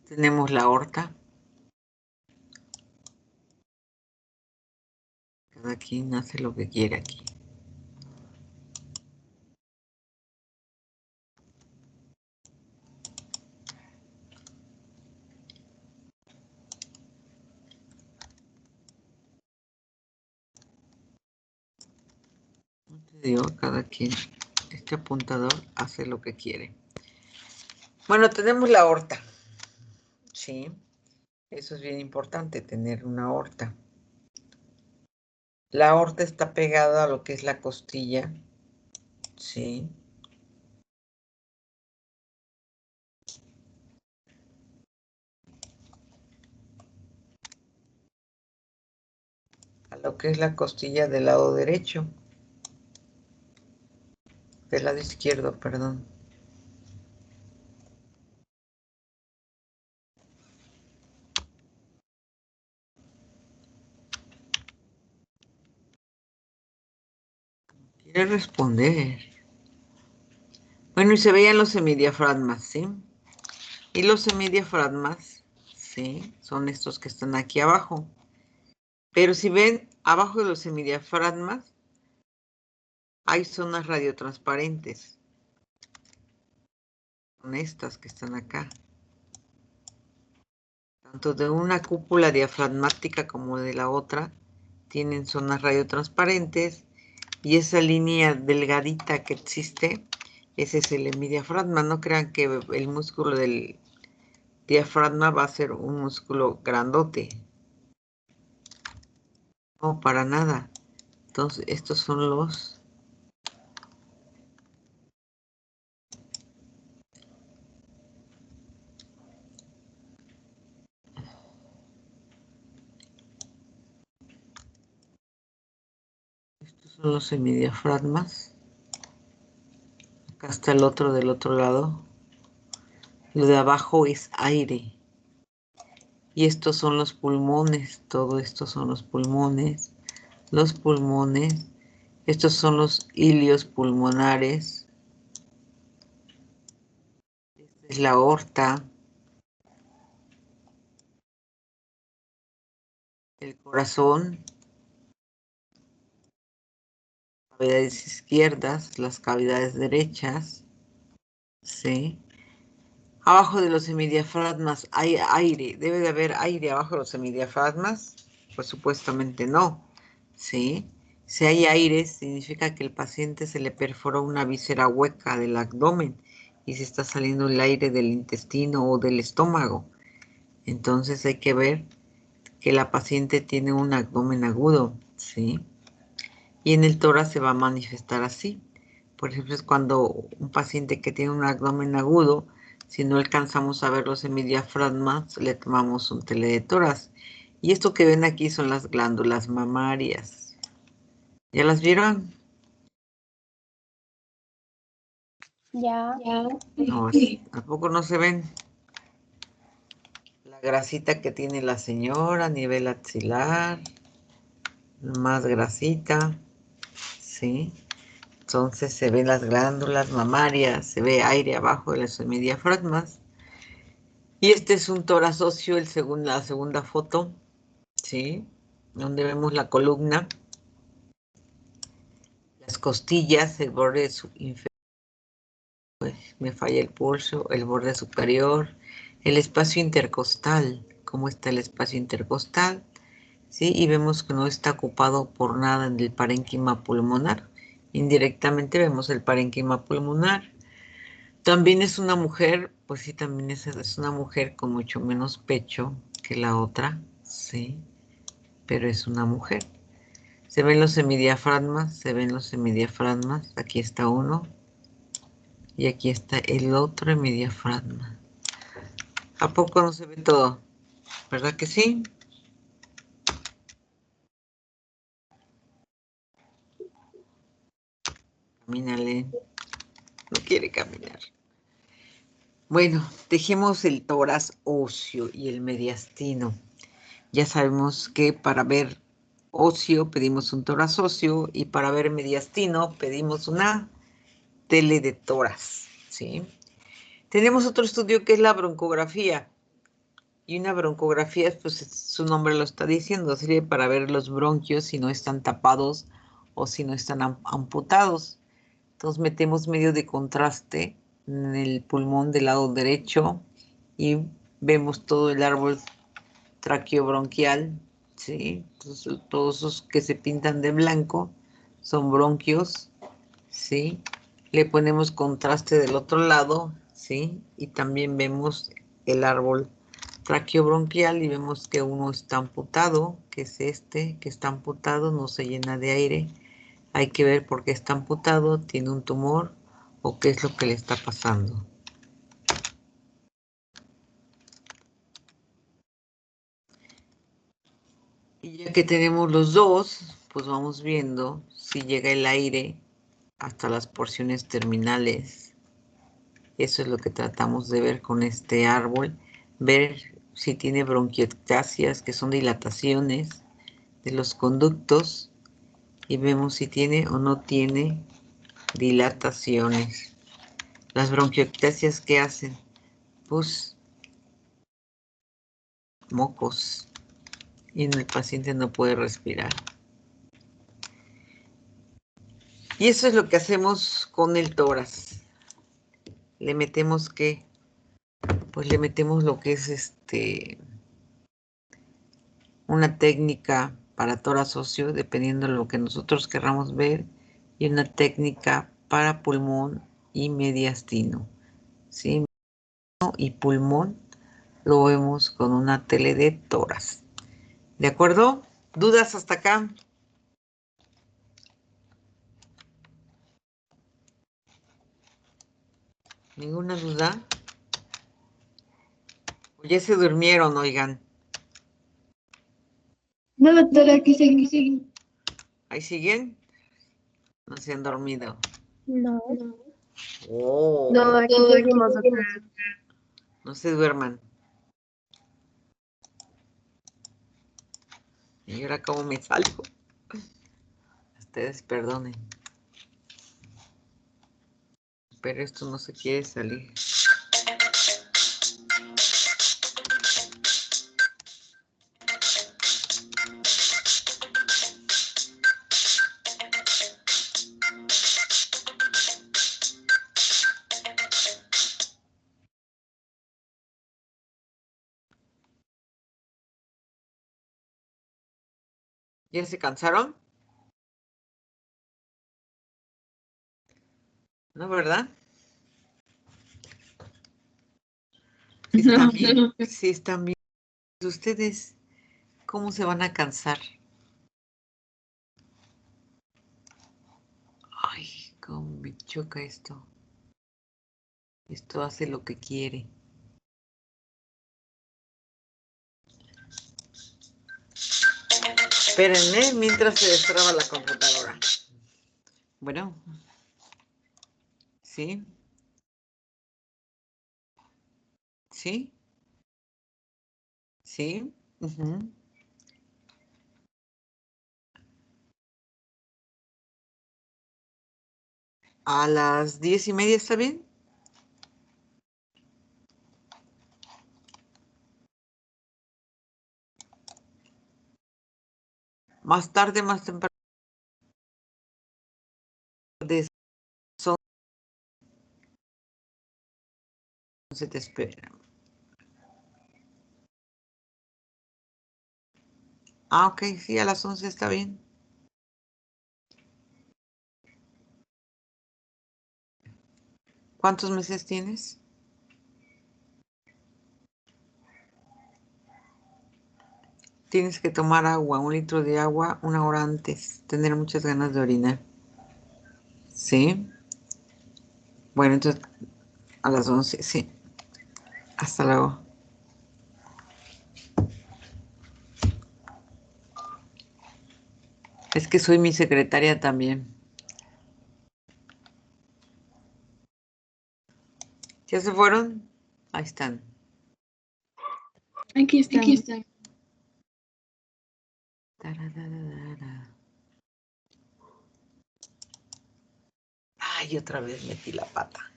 Tenemos la aorta. Cada quien hace lo que quiere aquí. No te digo, cada quien. Este apuntador hace lo que quiere. Bueno, tenemos la aorta. Sí. Eso es bien importante, tener una aorta. La aorta está pegada a lo que es la costilla. Sí. A lo que es la costilla del lado derecho. Del lado izquierdo, perdón. Quiere responder. Bueno, y se veían los semidiafragmas, ¿sí? Y los semidiafragmas, ¿sí? Son estos que están aquí abajo. Pero si ven, abajo de los semidiafragmas hay zonas radiotransparentes. Son estas que están acá. Tanto de una cúpula diafragmática como de la otra tienen zonas radiotransparentes. Y esa línea delgadita que existe, ese es el hemidiafragma. No crean que el músculo del diafragma va a ser un músculo grandote. No, para nada. Entonces, estos son los... Estos son los hemidiafragmas. Acá está el otro del otro lado. Lo de abajo es aire. Y estos son los pulmones. Todo esto son los pulmones. Los pulmones. Estos son los ilios pulmonares. Esta es la aorta. El corazón. Cavidades izquierdas, las cavidades derechas. Sí. Abajo de los semidiafragmas hay aire. ¿Debe de haber aire abajo de los semidiafragmas? Pues supuestamente no. ¿Sí? Si hay aire, significa que el paciente se le perforó una víscera hueca del abdomen y se está saliendo el aire del intestino o del estómago. Entonces hay que ver que la paciente tiene un abdomen agudo. ¿Sí? Y en el tórax se va a manifestar así. Por ejemplo, es cuando un paciente que tiene un abdomen agudo, si no alcanzamos a ver los hemidiafragmas, le tomamos un tele de tórax. Y esto que ven aquí son las glándulas mamarias. ¿Ya las vieron? Ya. No, ¿a poco no se ven? La grasita que tiene la señora a nivel axilar. Más grasita. Sí. Entonces se ven las glándulas mamarias, se ve aire abajo de los semidiafragmas. Y este es un tórax óseo, la segunda foto, ¿sí? Donde vemos la columna. las costillas, el borde inferior, pues, me falla el pulso, el borde superior, el espacio intercostal, cómo está el espacio intercostal, ¿sí? Y vemos que no está ocupado por nada en el parénquima pulmonar. Indirectamente vemos el parénquima pulmonar. También es una mujer, pues sí, también es una mujer con mucho menos pecho que la otra, sí, pero es una mujer. Se ven los semidiafragmas, aquí está uno y aquí está el otro hemidiafragma. ¿A poco no se ve todo? ¿Verdad que sí? Camínale, no quiere caminar. Bueno, dejemos el tórax óseo y el mediastino. Ya sabemos que para ver óseo pedimos un tórax óseo y para ver mediastino pedimos una tele de tórax, ¿sí? Tenemos otro estudio que es la broncografía. Y una broncografía, pues su nombre lo está diciendo, sirve para ver los bronquios si no están tapados o si no están amputados. Entonces metemos medio de contraste en el pulmón del lado derecho y vemos todo el árbol traqueobronquial, ¿sí? Entonces, todos esos que se pintan de blanco son bronquios, ¿sí? Le ponemos contraste del otro lado, ¿sí? Y también vemos el árbol traqueobronquial y vemos que uno está amputado, que es este, que está amputado, no se llena de aire. Hay que ver por qué está amputado, tiene un tumor o qué es lo que le está pasando. Y ya que tenemos los dos, pues vamos viendo si llega el aire hasta las porciones terminales. Eso es lo que tratamos de ver con este árbol. Ver si tiene bronquiectasias, que son dilataciones de los conductos. Y vemos si tiene o no tiene dilataciones. Las bronquiectasias, ¿qué hacen? Pues mocos. Y el paciente no puede respirar. Y eso es lo que hacemos con el tórax. Le metemos ¿qué? Pues le metemos lo que es una técnica para tórax óseo, dependiendo de lo que nosotros querramos ver, y una técnica para pulmón y mediastino. ¿Sí? Y pulmón lo vemos con una tele de tórax. ¿De acuerdo? ¿Dudas hasta acá? ¿Ninguna duda? ¿O ya se durmieron, oigan? No, doctora, aquí seguimos. ¿Ahí siguen? No se han dormido. No. Oh, No, aquí seguimos, doctora. no se duerman. ¿Y ahora cómo me salgo? Ustedes perdonen. Pero esto no se quiere salir. ¿Ya se cansaron? ¿No, verdad? Si están bien, si están bien. ¿Ustedes cómo se van a cansar? Ay, cómo me choca esto. Esto hace lo que quiere. Espérenme mientras se destraba la computadora. Bueno. ¿Sí? ¿Sí? ¿Sí? Ujú. ¿A las 10:30 está bien? Más tarde, más temprano. 11 te espera. Ah, ok, sí, a las 11 está bien. ¿Cuántos meses tienes? Tienes que tomar agua, 1 litro de agua 1 hora antes. Tener muchas ganas de orinar. ¿Sí? Bueno, entonces a las 11, sí. Hasta luego. Es que soy mi secretaria también. ¿Ya se fueron? Ahí están. Aquí está. Aquí está. Ay, otra vez metí la pata.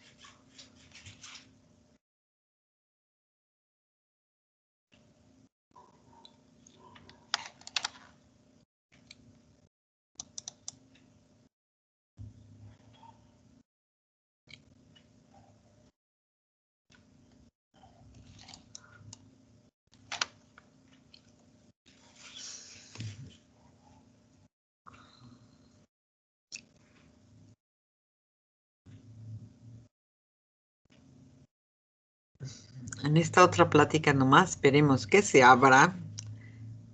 En esta otra plática nomás esperemos que se abra,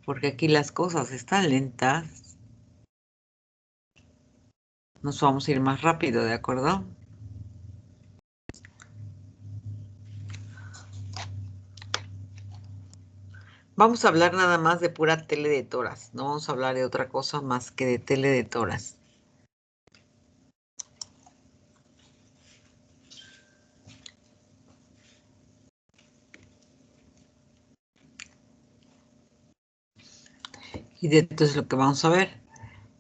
porque aquí las cosas están lentas. Nos vamos a ir más rápido, ¿de acuerdo? Vamos a hablar nada más de pura tele de toras. No vamos a hablar de otra cosa más que de tele de toras. Y de esto es lo que vamos a ver.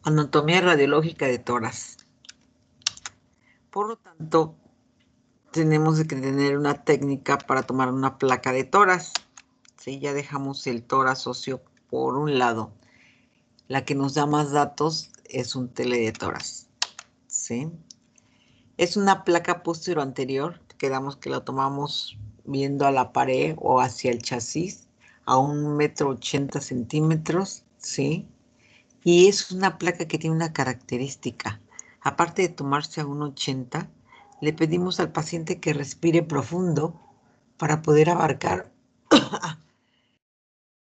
Anatomía radiológica de toras. Por lo tanto, tenemos que tener una técnica para tomar una placa de toras. ¿Sí? Ya dejamos el tórax óseo por un lado. La que nos da más datos es un tele de toras. ¿Sí? Es una placa posterior anterior. Quedamos que la tomamos viendo a la pared o hacia el chasis a 1,80 m. ¿Sí? Y es una placa que tiene una característica. Aparte de tomarse a 1,80, le pedimos al paciente que respire profundo para poder abarcar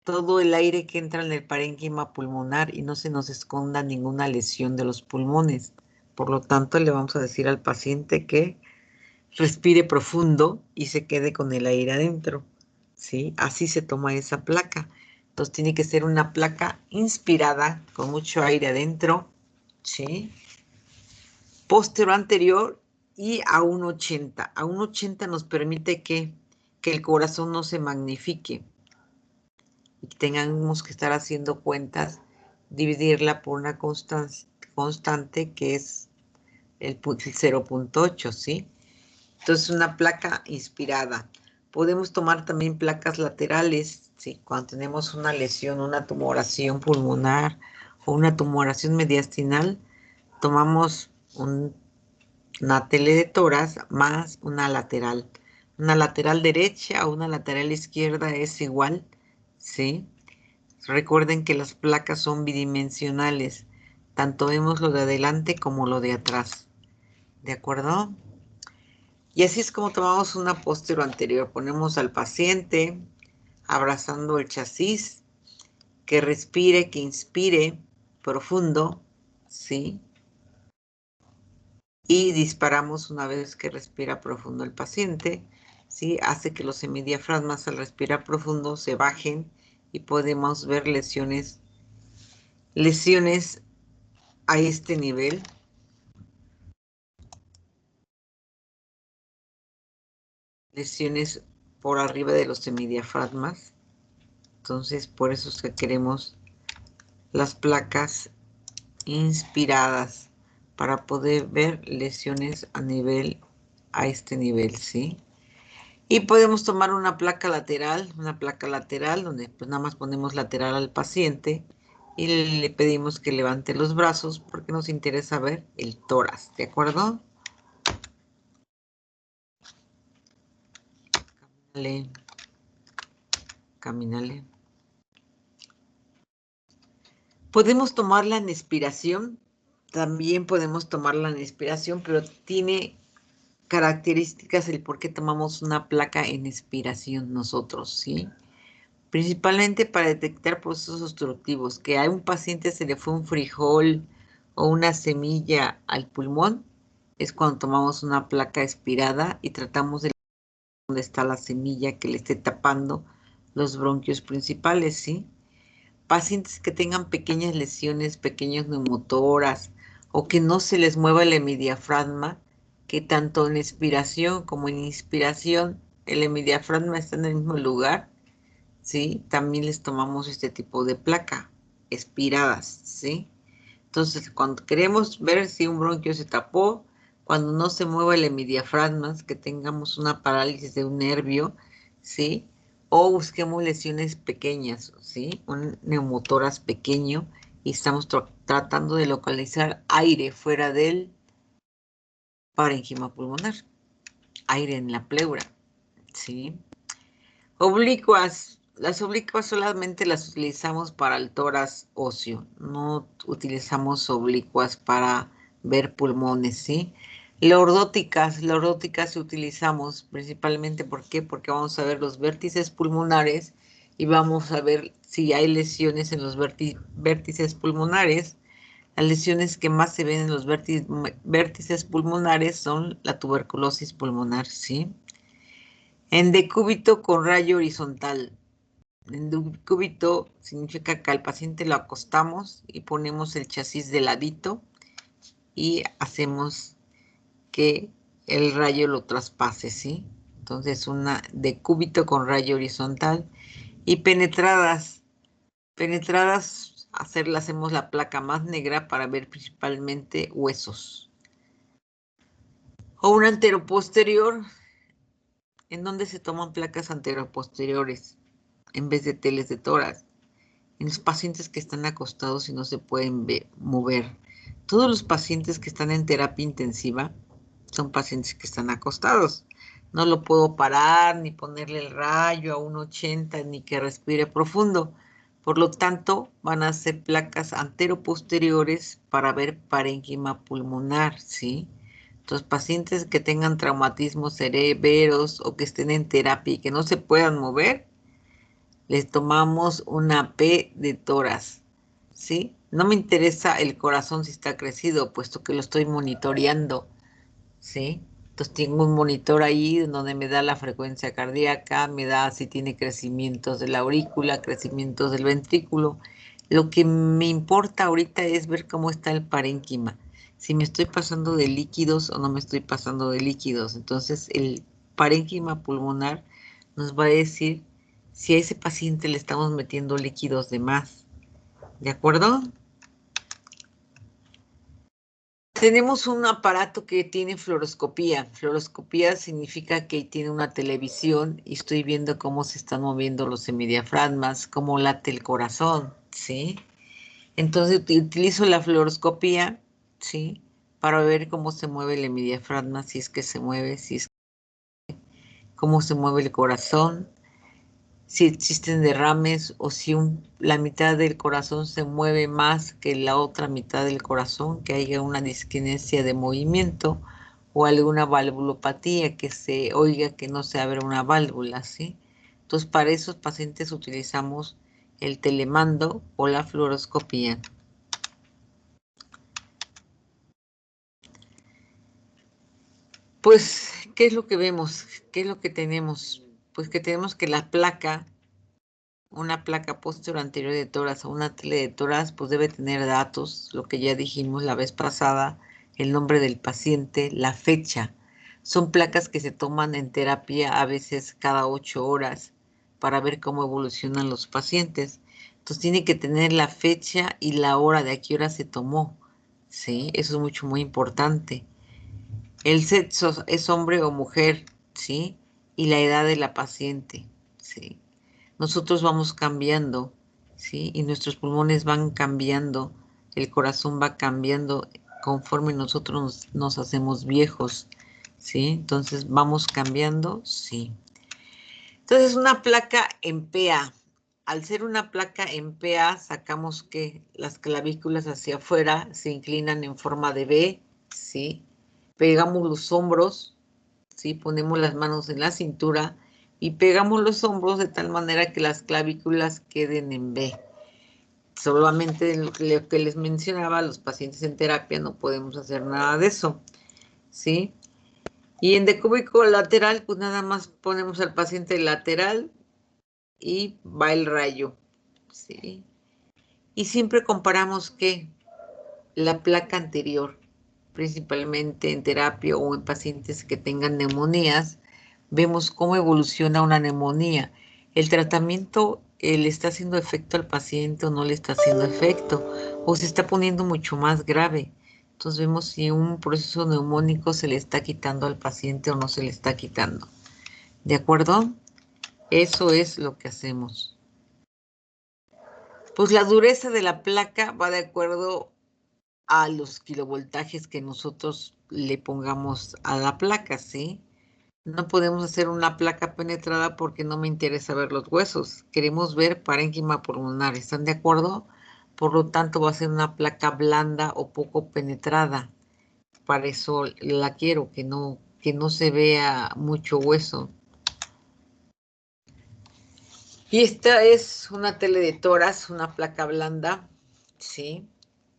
todo el aire que entra en el parénquima pulmonar y no se nos esconda ninguna lesión de los pulmones. Por lo tanto, le vamos a decir al paciente que respire profundo y se quede con el aire adentro. ¿Sí? Así se toma esa placa. Entonces tiene que ser una placa inspirada con mucho aire adentro. ¿Sí? Posterior anterior y a 1,80. A 1,80 nos permite que el corazón no se magnifique y tengamos que estar haciendo cuentas, dividirla por una constante que es el 0,8, ¿sí? Entonces una placa inspirada. Podemos tomar también placas laterales, ¿sí? Cuando tenemos una lesión, una tumoración pulmonar o una tumoración mediastinal, tomamos una tele de toras más una lateral. Una lateral derecha o una lateral izquierda es igual, ¿sí? Recuerden que las placas son bidimensionales. Tanto vemos lo de adelante como lo de atrás. ¿De acuerdo? Y así es como tomamos una posterior anterior. Ponemos al paciente abrazando el chasis, que respire, que inspire profundo, ¿sí? Y disparamos una vez que respira profundo el paciente, ¿sí? Hace que los semidiafragmas al respirar profundo se bajen y podemos ver lesiones a este nivel. Lesiones por arriba de los semidiafragmas. Entonces, por eso es que queremos las placas inspiradas para poder ver lesiones a este nivel, ¿sí? Y podemos tomar una placa lateral donde pues nada más ponemos lateral al paciente y le pedimos que levante los brazos porque nos interesa ver el tórax, ¿de acuerdo? Camínale. Podemos tomarla en expiración. También podemos tomarla en expiración, pero tiene características el por qué tomamos una placa en expiración nosotros, ¿sí? Principalmente para detectar procesos obstructivos, que a un paciente se le fue un frijol o una semilla al pulmón, es cuando tomamos una placa expirada y tratamos de dónde está la semilla que le esté tapando los bronquios principales, ¿sí? Pacientes que tengan pequeñas lesiones, pequeños neumotoras, o que no se les mueva el hemidiafragma, que tanto en expiración como en inspiración el hemidiafragma está en el mismo lugar, ¿sí? También les tomamos este tipo de placa, expiradas, ¿sí? Entonces, cuando queremos ver si un bronquio se tapó, cuando no se mueva el hemidiafragma, que tengamos una parálisis de un nervio, ¿sí? O busquemos lesiones pequeñas, ¿sí? Un neumotoras pequeño y estamos tratando de localizar aire fuera del parénquima pulmonar, aire en la pleura, ¿sí? Oblicuas. Las oblicuas solamente las utilizamos para el tórax óseo. No utilizamos oblicuas para ver pulmones, ¿sí? Lordóticas utilizamos principalmente, ¿por qué? Porque vamos a ver los vértices pulmonares y vamos a ver si hay lesiones en los vértices pulmonares. Las lesiones que más se ven en los vértices pulmonares son la tuberculosis pulmonar, ¿sí? En decúbito con rayo horizontal. En decúbito significa que al paciente lo acostamos y ponemos el chasis de ladito y hacemos que el rayo lo traspase, ¿sí? Entonces una decúbito con rayo horizontal. Y penetradas. Penetradas, hacemos la placa más negra para ver principalmente huesos. O un anteroposterior. ¿En dónde se toman placas anteroposteriores en vez de teles de tórax? En los pacientes que están acostados y no se pueden mover. Todos los pacientes que están en terapia intensiva son pacientes que están acostados. No lo puedo parar, ni ponerle el rayo a 180, ni que respire profundo. Por lo tanto, van a ser placas anteroposteriores para ver parénquima pulmonar, ¿sí? Entonces, pacientes que tengan traumatismos severos o que estén en terapia y que no se puedan mover, les tomamos una P de tórax, ¿sí? No me interesa el corazón si está crecido, puesto que lo estoy monitoreando, ¿sí? Entonces tengo un monitor ahí donde me da la frecuencia cardíaca, me da si tiene crecimientos de la aurícula, crecimientos del ventrículo. Lo que me importa ahorita es ver cómo está el parénquima, si me estoy pasando de líquidos o no me estoy pasando de líquidos. Entonces el parénquima pulmonar nos va a decir si a ese paciente le estamos metiendo líquidos de más. ¿De acuerdo? Tenemos un aparato que tiene fluoroscopía. Fluoroscopía significa que tiene una televisión y estoy viendo cómo se están moviendo los hemidiafragmas, cómo late el corazón, ¿sí? Entonces utilizo la fluoroscopía, ¿sí? Para ver cómo se mueve el hemidiafragma, si es que se mueve, cómo se mueve el corazón, si existen derrames o si la mitad del corazón se mueve más que la otra mitad del corazón, que haya una disquinesia de movimiento o alguna valvulopatía, que se oiga que no se abre una válvula, ¿sí? Entonces, para esos pacientes utilizamos el telemando o la fluoroscopía. Pues, ¿qué es lo que vemos? ¿Qué es lo que tenemos? Pues que tenemos que la placa, una placa posterior anterior de tórax o una tele de tórax, pues debe tener datos, lo que ya dijimos la vez pasada, el nombre del paciente, la fecha. Son placas que se toman en terapia a veces cada 8 horas para ver cómo evolucionan los pacientes. Entonces tiene que tener la fecha y la hora de a qué hora se tomó, ¿sí? Eso es muy importante. El sexo es hombre o mujer, ¿sí? Y la edad de la paciente, ¿sí? Nosotros vamos cambiando, ¿sí? Y nuestros pulmones van cambiando, el corazón va cambiando conforme nosotros nos hacemos viejos, ¿sí? Entonces, ¿vamos cambiando? Sí. Entonces, una placa en PA. Al ser una placa en PA, sacamos que las clavículas hacia afuera se inclinan en forma de B, ¿sí? Pegamos los hombros, ¿sí? Ponemos las manos en la cintura y pegamos los hombros de tal manera que las clavículas queden en B. Solamente lo que les mencionaba, los pacientes en terapia no podemos hacer nada de eso, ¿sí? Y en decúbito lateral, pues nada más ponemos al paciente lateral y va el rayo, ¿sí? Y siempre comparamos que la placa anterior, principalmente en terapia o en pacientes que tengan neumonías, vemos cómo evoluciona una neumonía. El tratamiento le está haciendo efecto al paciente o no le está haciendo efecto, o se está poniendo mucho más grave. Entonces vemos si un proceso neumónico se le está quitando al paciente o no se le está quitando. ¿De acuerdo? Eso es lo que hacemos. Pues la dureza de la placa va de acuerdo a los kilovoltajes que nosotros le pongamos a la placa, ¿sí? No podemos hacer una placa penetrada porque no me interesa ver los huesos. Queremos ver parénquima pulmonar. ¿Están de acuerdo? Por lo tanto, va a ser una placa blanda o poco penetrada. Para eso la quiero, que no se vea mucho hueso. Y esta es una tele de tórax, una placa blanda, ¿sí?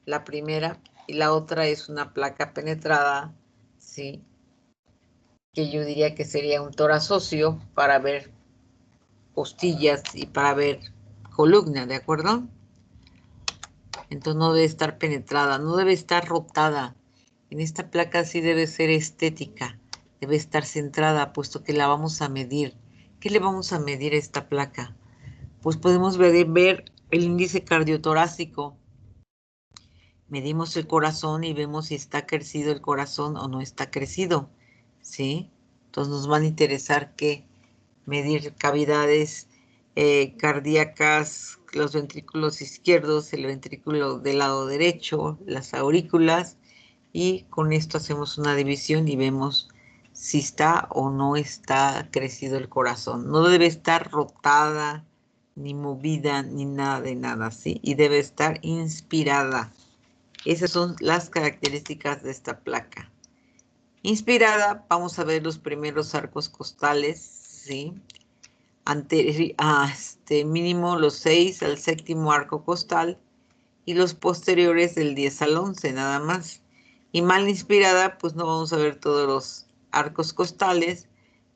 La primera. Y la otra es una placa penetrada, ¿sí? Que yo diría que sería un tórax óseo para ver costillas y para ver columna, ¿de acuerdo? Entonces no debe estar penetrada, no debe estar rotada. En esta placa sí debe ser estética, debe estar centrada, puesto que la vamos a medir. ¿Qué le vamos a medir a esta placa? Pues podemos ver el índice cardiotorácico. Medimos el corazón y vemos si está crecido el corazón o no está crecido, ¿sí? Entonces nos van a interesar que medir cavidades cardíacas, los ventrículos izquierdos, el ventrículo del lado derecho, las aurículas, y con esto hacemos una división y vemos si está o no está crecido el corazón. No debe estar rotada, ni movida, ni nada de nada, ¿sí? Y debe estar inspirada. Esas son las características de esta placa. Inspirada, vamos a ver los primeros arcos costales, ¿sí? Mínimo los 6 al séptimo arco costal y los posteriores del 10 al 11 nada más. Y mal inspirada, pues no vamos a ver todos los arcos costales,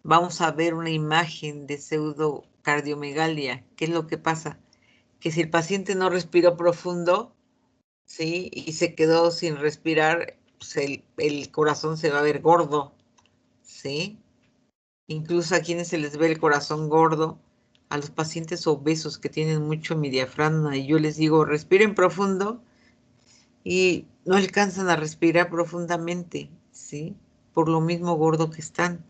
vamos a ver una imagen de pseudocardiomegalia. ¿Qué es lo que pasa? Que si el paciente no respiró profundo, ¿sí? Y se quedó sin respirar, pues el corazón se va a ver gordo, ¿sí? Incluso a quienes se les ve el corazón gordo, a los pacientes obesos que tienen mucho mi diafragma, y yo les digo, respiren profundo, y no alcanzan a respirar profundamente, ¿sí? Por lo mismo gordo que están.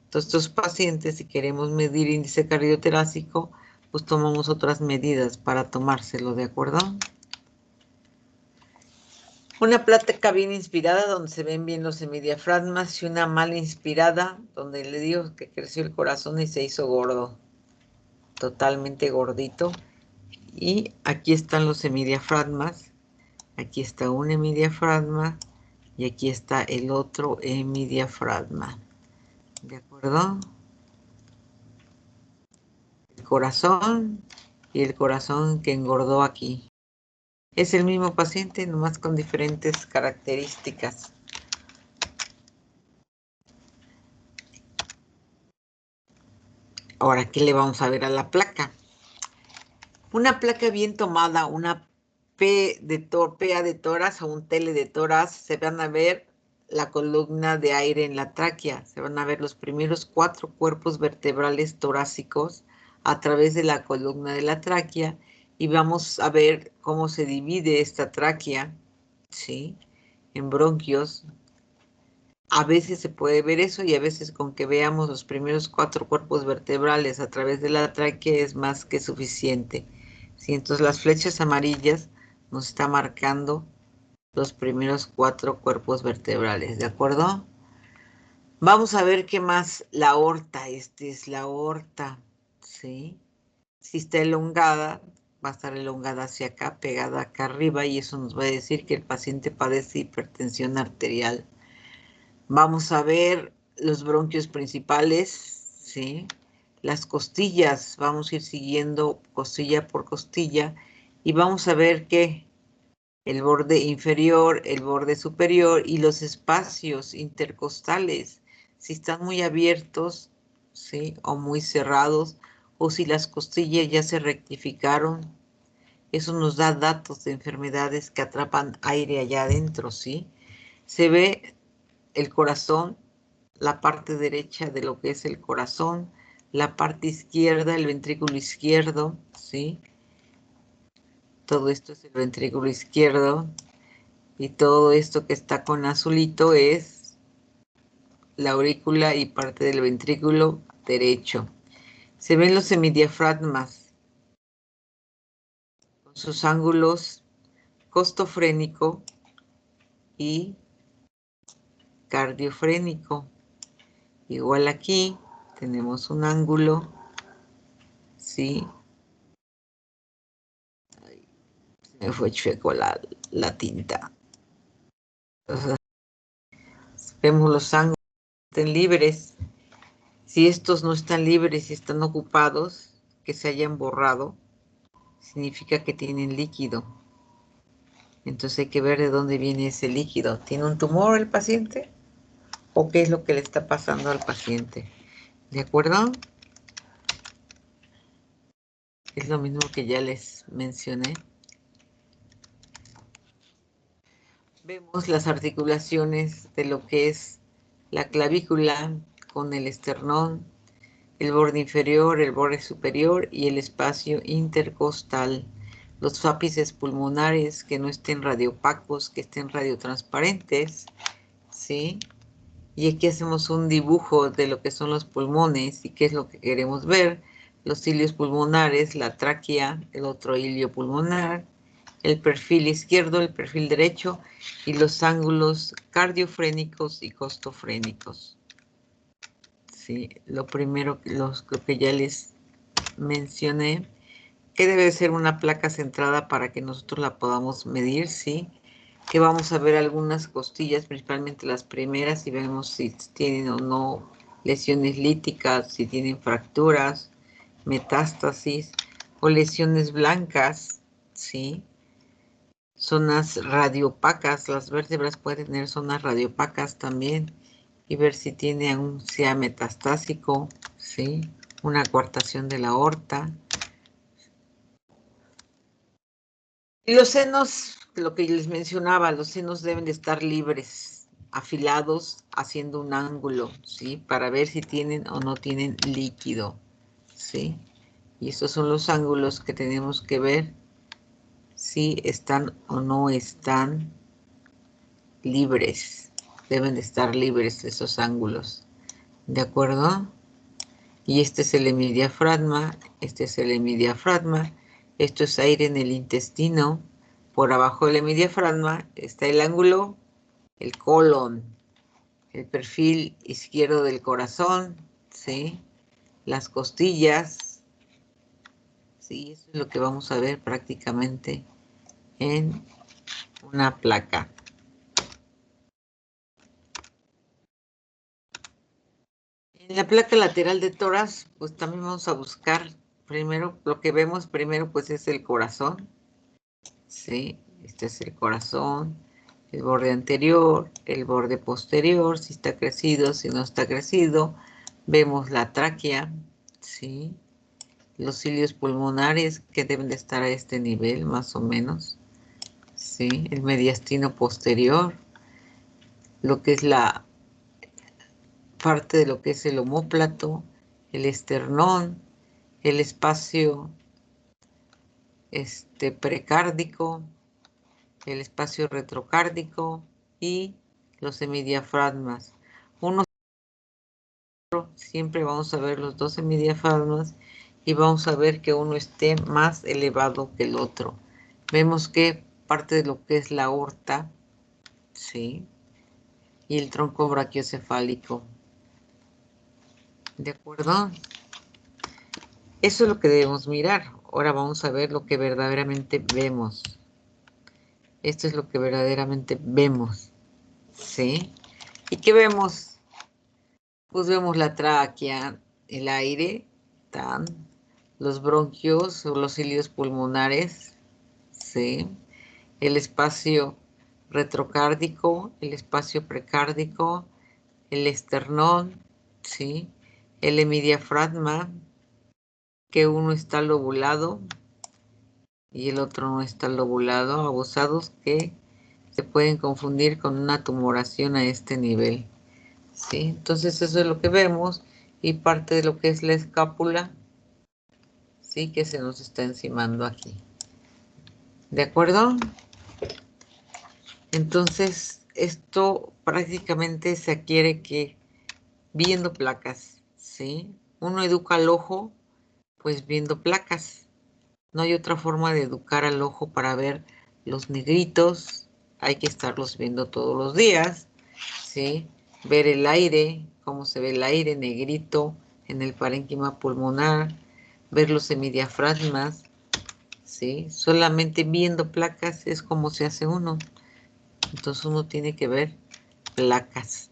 Entonces, estos pacientes, si queremos medir índice cardiotorácico, pues tomamos otras medidas para tomárselo, ¿de acuerdo? Una placa bien inspirada, donde se ven bien los semidiafragmas, y una mal inspirada, donde le digo que creció el corazón y se hizo gordo, totalmente gordito. Y aquí están los hemidiafragmas, aquí está un hemidiafragma y aquí está el otro hemidiafragma, ¿de acuerdo? El corazón y el corazón que engordó aquí. Es el mismo paciente, nomás con diferentes características. Ahora, ¿qué le vamos a ver a la placa? Una placa bien tomada, una PA de tórax o un tele de tórax, se van a ver la columna de aire en la tráquea, se van a ver los primeros 4 cuerpos vertebrales torácicos a través de la columna de la tráquea, y vamos a ver cómo se divide esta tráquea, ¿sí? En bronquios. A veces se puede ver eso, y a veces con que veamos los primeros 4 cuerpos vertebrales a través de la tráquea es más que suficiente. ¿Sí? Entonces las flechas amarillas nos están marcando los primeros 4 cuerpos vertebrales, ¿de acuerdo? Vamos a ver qué más. La aorta, es la aorta, ¿sí? Si está elongada, va a estar elongada hacia acá, pegada acá arriba, y eso nos va a decir que el paciente padece hipertensión arterial. Vamos a ver los bronquios principales, ¿sí? Las costillas, vamos a ir siguiendo costilla por costilla, y vamos a ver que el borde inferior, el borde superior y los espacios intercostales, si están muy abiertos, ¿sí? O muy cerrados, o si las costillas ya se rectificaron. Eso nos da datos de enfermedades que atrapan aire allá adentro, ¿sí? Se ve el corazón, la parte derecha de lo que es el corazón, la parte izquierda, el ventrículo izquierdo, ¿sí? Todo esto es el ventrículo izquierdo. Y todo esto que está con azulito es la aurícula y parte del ventrículo derecho. Se ven los semidiafragmas con sus ángulos costofrénico y cardiofrénico. Igual aquí tenemos un ángulo, ¿sí? Ay, se me fue chueco la tinta. Entonces, vemos los ángulos que estén libres. Si estos no están libres y están ocupados, que se hayan borrado, significa que tienen líquido. Entonces hay que ver de dónde viene ese líquido. ¿Tiene un tumor el paciente? ¿O qué es lo que le está pasando al paciente? ¿De acuerdo? Es lo mismo que ya les mencioné. Vemos las articulaciones de lo que es la clavícula con el esternón, el borde inferior, el borde superior y el espacio intercostal. Los ápices pulmonares que no estén radiopacos, que estén radiotransparentes, ¿sí? Y aquí hacemos un dibujo de lo que son los pulmones y qué es lo que queremos ver. Los cilios pulmonares, la tráquea, el otro hilio pulmonar, el perfil izquierdo, el perfil derecho y los ángulos cardiofrénicos y costofrénicos. Sí, lo primero, lo que ya les mencioné, que debe ser una placa centrada para que nosotros la podamos medir, ¿sí? Que vamos a ver algunas costillas, principalmente las primeras, y vemos si tienen o no lesiones líticas, si tienen fracturas, metástasis o lesiones blancas, ¿sí? Zonas radiopacas, las vértebras pueden tener zonas radiopacas también, y ver si tiene aún sea metastásico, ¿sí? Una coartación de la aorta. Y los senos, lo que les mencionaba, los senos deben de estar libres, afilados, haciendo un ángulo, ¿sí? Para ver si tienen o no tienen líquido, ¿sí? Y estos son los ángulos que tenemos que ver si están o no están libres. Deben de estar libres esos ángulos, ¿de acuerdo? Y este es el hemidiafragma, este es el hemidiafragma, esto es aire en el intestino. Por abajo del hemidiafragma está el ángulo, el colon, el perfil izquierdo del corazón, ¿sí? Las costillas, ¿sí? Eso es lo que vamos a ver prácticamente en una placa. En la placa lateral de tórax, pues también vamos a buscar primero, lo que vemos primero pues es el corazón, ¿sí? Este es el corazón, el borde anterior, el borde posterior, si está crecido, si no está crecido. Vemos la tráquea, ¿sí? Los cilios pulmonares que deben de estar a este nivel, más o menos, ¿sí? El mediastino posterior, lo que es la parte de lo que es el omóplato, el esternón, el espacio precárdico, el espacio retrocárdico y los hemidiafragmas. Siempre vamos a ver los dos hemidiafragmas y vamos a ver que uno esté más elevado que el otro. Vemos que parte de lo que es la aorta, ¿sí? Y el tronco brachiocefálico ¿De acuerdo? Eso es lo que debemos mirar. Ahora vamos a ver lo que verdaderamente vemos. Esto es lo que verdaderamente vemos. ¿Sí? ¿Y qué vemos? Pues vemos la tráquea, el aire, los bronquios o los cilios pulmonares, ¿sí? El espacio retrocárdico, el espacio precárdico, el esternón, ¿sí? El hemidiafragma, que uno está lobulado y el otro no está lobulado, abusados que se pueden confundir con una tumoración a este nivel, ¿sí? Entonces eso es lo que vemos y parte de lo que es la escápula, ¿sí? Que se nos está encimando aquí. ¿De acuerdo? Entonces, esto prácticamente se adquiere que viendo placas, ¿sí? Uno educa al ojo, pues viendo placas. No hay otra forma de educar al ojo para ver los negritos. Hay que estarlos viendo todos los días, ¿sí? Ver el aire, cómo se ve el aire negrito en el parénquima pulmonar, ver los hemidiafragmas, ¿sí? Solamente viendo placas es como se hace uno. Entonces uno tiene que ver placas.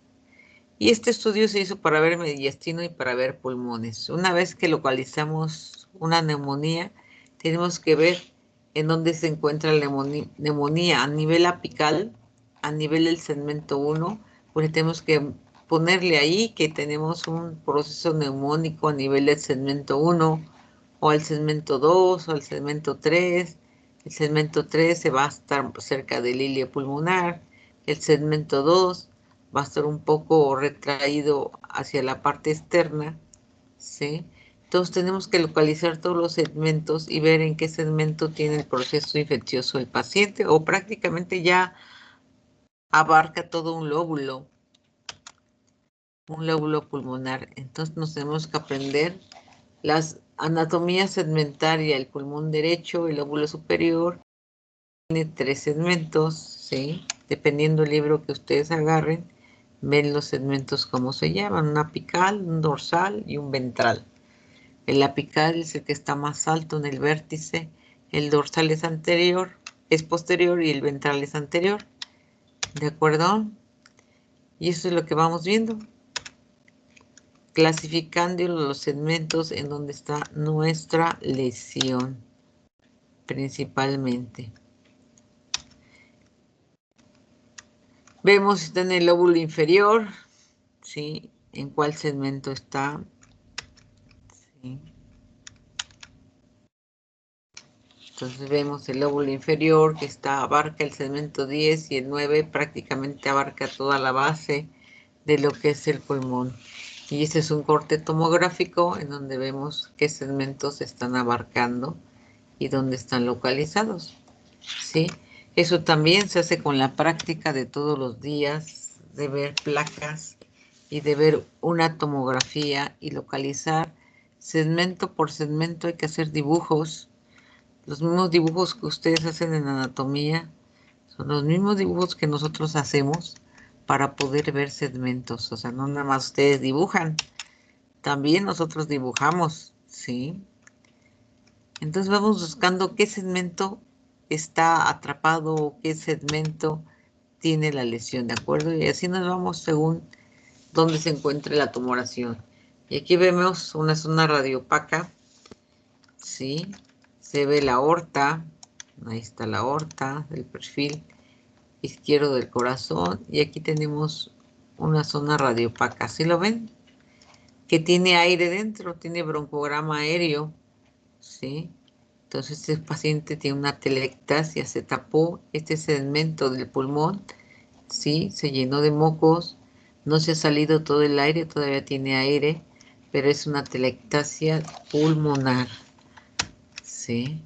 Y este estudio se hizo para ver mediastino y para ver pulmones. Una vez que localizamos una neumonía, tenemos que ver en dónde se encuentra la neumonía a nivel apical, a nivel del segmento 1, porque tenemos que ponerle ahí que tenemos un proceso neumónico a nivel del segmento 1, o al segmento 2, o al segmento 3. El segmento 3 se va a estar cerca del ilio pulmonar, el segmento 2 va a estar un poco retraído hacia la parte externa, ¿sí? Entonces tenemos que localizar todos los segmentos y ver en qué segmento tiene el proceso infeccioso el paciente, o prácticamente ya abarca todo un lóbulo pulmonar. Entonces nos tenemos que aprender las anatomías segmentaria, el pulmón derecho, el lóbulo superior, tiene 3 segmentos, ¿sí? Dependiendo del libro que ustedes agarren, ven los segmentos como se llaman, un apical, un dorsal y un ventral. El apical es el que está más alto en el vértice, el dorsal es posterior y el ventral es anterior. ¿De acuerdo? Y eso es lo que vamos viendo. Clasificando los segmentos en donde está nuestra lesión, principalmente. Vemos si está en el lóbulo inferior, ¿sí? En cuál segmento está, ¿sí? Entonces vemos el lóbulo inferior que abarca el segmento 10 y el 9 prácticamente abarca toda la base de lo que es el pulmón. Y ese es un corte tomográfico en donde vemos qué segmentos están abarcando y dónde están localizados, ¿sí? Eso también se hace con la práctica de todos los días, de ver placas y de ver una tomografía y localizar segmento por segmento. Hay que hacer dibujos. Los mismos dibujos que ustedes hacen en anatomía son los mismos dibujos que nosotros hacemos para poder ver segmentos. O sea, no nada más ustedes dibujan, también nosotros dibujamos, ¿sí? Entonces vamos buscando qué segmento está atrapado o qué segmento tiene la lesión, ¿de acuerdo? Y así nos vamos según dónde se encuentre la tumoración. Y aquí vemos una zona radiopaca, ¿sí? Se ve la aorta, ahí está la aorta del perfil izquierdo del corazón, y aquí tenemos una zona radiopaca, ¿sí lo ven? Que tiene aire dentro, tiene broncograma aéreo, ¿sí? Entonces este paciente tiene una atelectasia, se tapó este segmento del pulmón, ¿sí? Se llenó de mocos, no se ha salido todo el aire, todavía tiene aire, pero es una atelectasia pulmonar, ¿sí?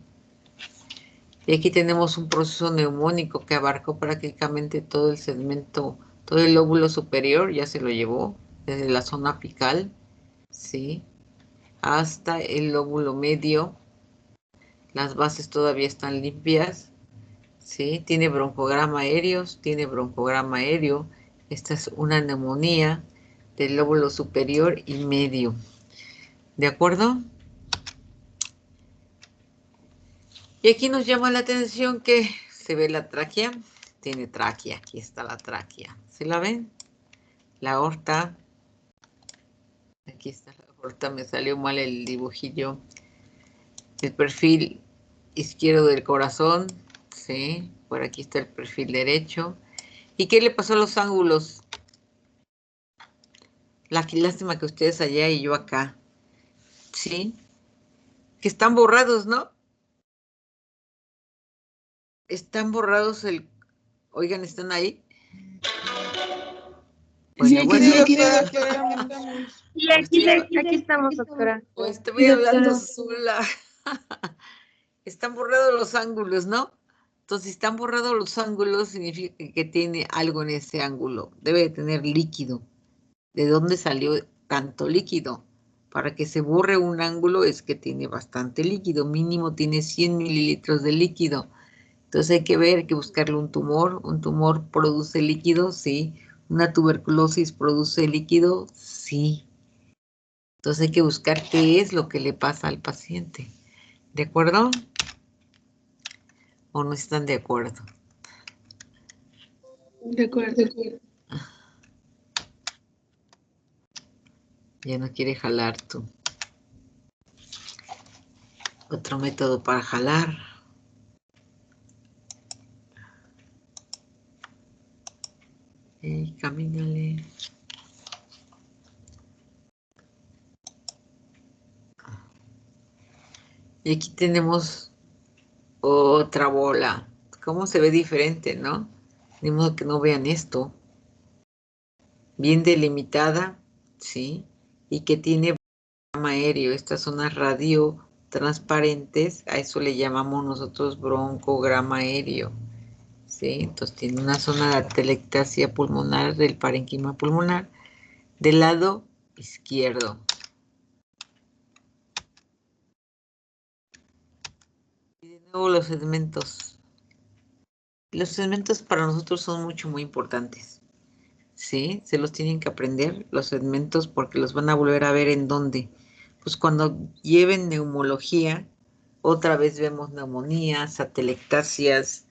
Y aquí tenemos un proceso neumónico que abarcó prácticamente todo el segmento, todo el lóbulo superior, ya se lo llevó, desde la zona apical, ¿sí? Hasta el lóbulo medio. Las bases todavía están limpias, ¿sí? Tiene broncograma aéreo, Esta es una neumonía del lóbulo superior y medio. ¿De acuerdo? Y aquí nos llama la atención que se ve la tráquea. Tiene tráquea, aquí está la tráquea. ¿Se la ven? La aorta. Aquí está la aorta, me salió mal el dibujillo. El perfil izquierdo del corazón, sí. Por aquí está el perfil derecho. ¿Y qué le pasó a los ángulos? Lástima que ustedes allá y yo acá. ¿Sí? Que están borrados, ¿no? Están borrados el... Oigan, ¿están ahí? Sí, Bueno, aquí, bueno. aquí, estamos. Y aquí estamos, doctora. Pues estoy hablando sola. Están borrados los ángulos, ¿no? Entonces, si están borrados los ángulos, significa que tiene algo en ese ángulo. Debe de tener líquido. ¿De dónde salió tanto líquido? Para que se borre un ángulo es que tiene bastante líquido. Mínimo tiene 100 mililitros de líquido. Entonces hay que ver, hay que buscarle un tumor. ¿Un tumor produce líquido? Sí. ¿Una tuberculosis produce líquido? Sí. Entonces hay que buscar qué es lo que le pasa al paciente. ¿De acuerdo? ¿O no están de acuerdo? De acuerdo. Ya no quiere jalar tú. Otro método para jalar. Camínale. Y aquí tenemos otra bola. ¿Cómo se ve diferente, no? Ni modo que no vean esto. Bien delimitada, ¿sí? Y que tiene broncograma aéreo. Estas son las radiotransparentes. A eso le llamamos nosotros broncograma aéreo. ¿Sí? Entonces tiene una zona de atelectasia pulmonar del parénquima pulmonar del lado izquierdo. Y de nuevo los segmentos. Los segmentos para nosotros son muy importantes. ¿Sí? Se los tienen que aprender los segmentos porque los van a volver a ver en dónde. Pues cuando lleven neumología, otra vez vemos neumonías, atelectasias,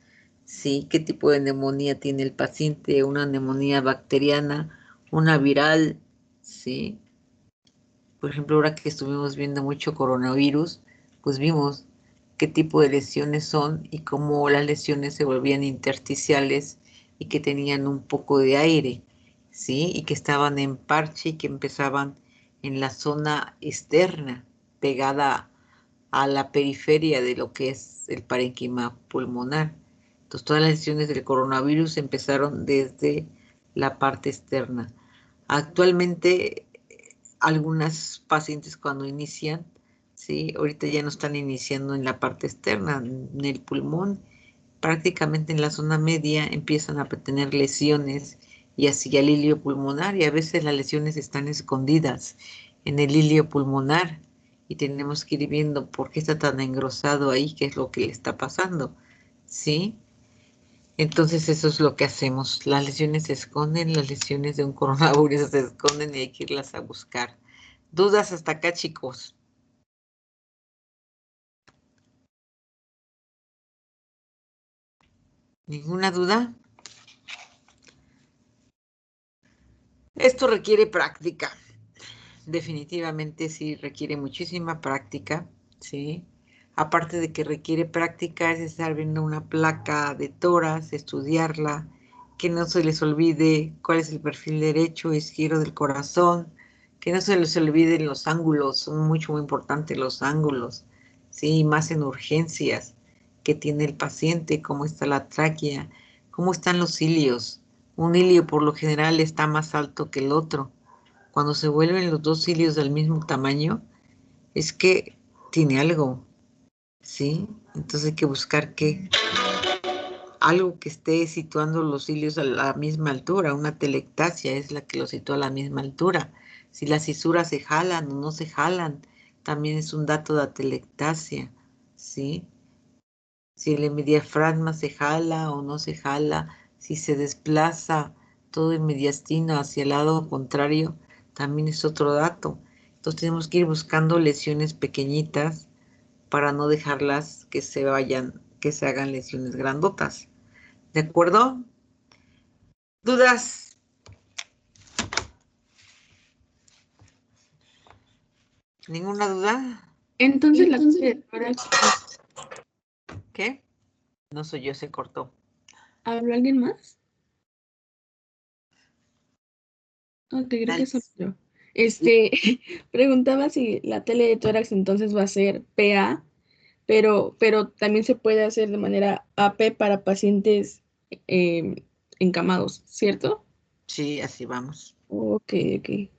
¿sí? ¿Qué tipo de neumonía tiene el paciente? Una neumonía bacteriana, una viral, ¿sí? Por ejemplo, ahora que estuvimos viendo mucho coronavirus, pues vimos qué tipo de lesiones son y cómo las lesiones se volvían intersticiales y que tenían un poco de aire, ¿sí? Y que estaban en parche y que empezaban en la zona externa, pegada a la periferia de lo que es el parénquima pulmonar. Entonces, todas las lesiones del coronavirus empezaron desde la parte externa. Actualmente, algunas pacientes cuando inician, ¿sí? Ahorita ya no están iniciando en la parte externa, en el pulmón, prácticamente en la zona media empiezan a tener lesiones y así el hilio pulmonar, y a veces las lesiones están escondidas en el hilio pulmonar y tenemos que ir viendo por qué está tan engrosado ahí, qué es lo que le está pasando, ¿sí? Entonces eso es lo que hacemos. Las lesiones se esconden, las lesiones de un coronavirus se esconden y hay que irlas a buscar. ¿Dudas hasta acá, chicos? ¿Ninguna duda? Esto requiere práctica. Definitivamente sí requiere muchísima práctica, ¿sí? Aparte de que requiere práctica, es estar viendo una placa de tórax, estudiarla, que no se les olvide cuál es el perfil derecho o izquierdo del corazón, que no se les olviden los ángulos, son muy importantes los ángulos, ¿sí? Más en urgencias, que tiene el paciente, cómo está la tráquea, cómo están los cilios. Un hilio por lo general está más alto que el otro. Cuando se vuelven los dos cilios del mismo tamaño, es que tiene algo, ¿sí? Entonces hay que buscar algo que esté situando los cilios a la misma altura. Una telectasia es la que los sitúa a la misma altura. Si las cisuras se jalan o no se jalan, también es un dato de atelectasia, ¿sí? Si el hemidiafragma se jala o no se jala, si se desplaza todo el mediastino hacia el lado contrario, También es otro dato. Entonces tenemos que ir buscando lesiones pequeñitas para no dejarlas que se vayan, que se hagan lesiones grandotas. ¿De acuerdo? ¿Dudas? ¿Ninguna duda? Entonces la tele de tórax, ¿Qué? No soy yo, se cortó. ¿habló alguien más? Ok, creo Dale. que soy yo. Preguntaba si la tele de tórax entonces va a ser PA, pero también se puede hacer de manera AP para pacientes encamados, ¿cierto? Sí, así vamos. Ok, ok.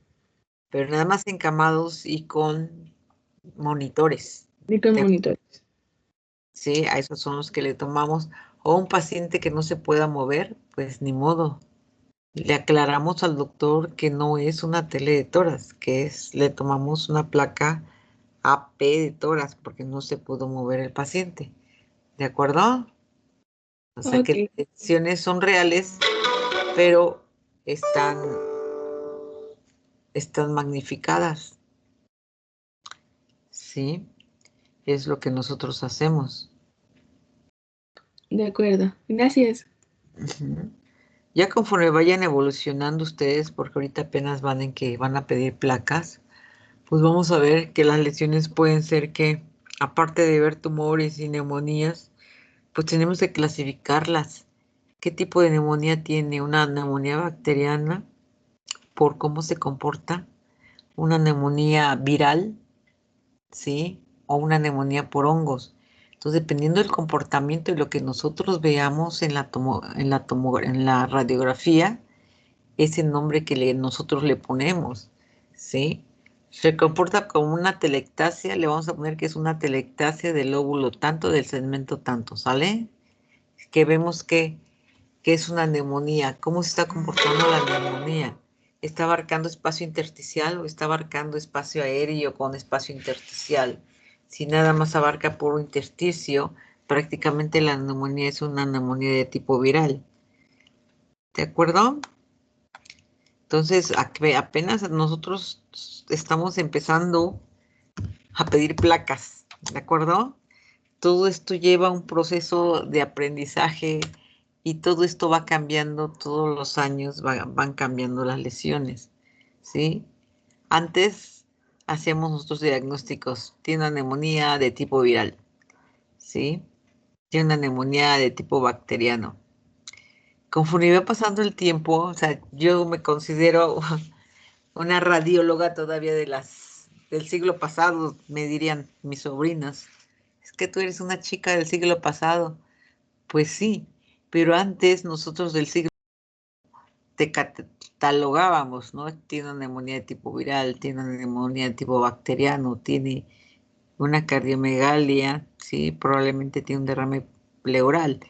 Pero nada más encamados y con monitores. Y con monitores. Sí, a esos son los que le tomamos. O un paciente que no se pueda mover, pues ni modo. Le aclaramos al doctor que no es una tele de toras, que es, le tomamos una placa AP de toras porque no se pudo mover el paciente. ¿De acuerdo? O sea que Ok, las lesiones son reales, pero están magnificadas. Sí, es lo que nosotros hacemos. de acuerdo. Gracias. Ujú. Ya conforme vayan evolucionando ustedes, porque ahorita apenas van en que van a pedir placas, pues vamos a ver que las lesiones pueden ser que, aparte de ver tumores y neumonías, pues tenemos que clasificarlas. ¿Qué tipo de neumonía tiene? ¿Una neumonía bacteriana por cómo se comporta? ¿Una neumonía viral? ¿Sí? O una neumonía por hongos. Entonces, dependiendo del comportamiento y lo que nosotros veamos en la radiografía, es el nombre que nosotros le ponemos, ¿sí? Se comporta como una telectasia, le vamos a poner que es una telectasia del lóbulo tanto, del segmento tanto, ¿sale? Que vemos que es una neumonía. ¿Cómo se está comportando la neumonía? ¿Está abarcando espacio intersticial o está abarcando espacio aéreo con espacio intersticial? Si nada más abarca puro intersticio, prácticamente la neumonía es una neumonía de tipo viral. ¿De acuerdo? Entonces, apenas nosotros estamos empezando a pedir placas, ¿de acuerdo? Todo esto lleva un proceso de aprendizaje y todo esto va cambiando todos los años, van cambiando las lesiones, ¿sí? Antes hacíamos nuestros diagnósticos. Tiene una neumonía de tipo viral, ¿sí? Tiene una neumonía de tipo bacteriano. Conforme va pasando el tiempo, o sea, yo me considero una radióloga todavía del siglo pasado, me dirían mis sobrinas. Es que tú eres una chica del siglo pasado. Pues sí, pero antes nosotros del siglo te catalogábamos, ¿no? Tiene una neumonía de tipo viral, tiene una neumonía de tipo bacteriano, tiene una cardiomegalia, sí, probablemente tiene un derrame pleural.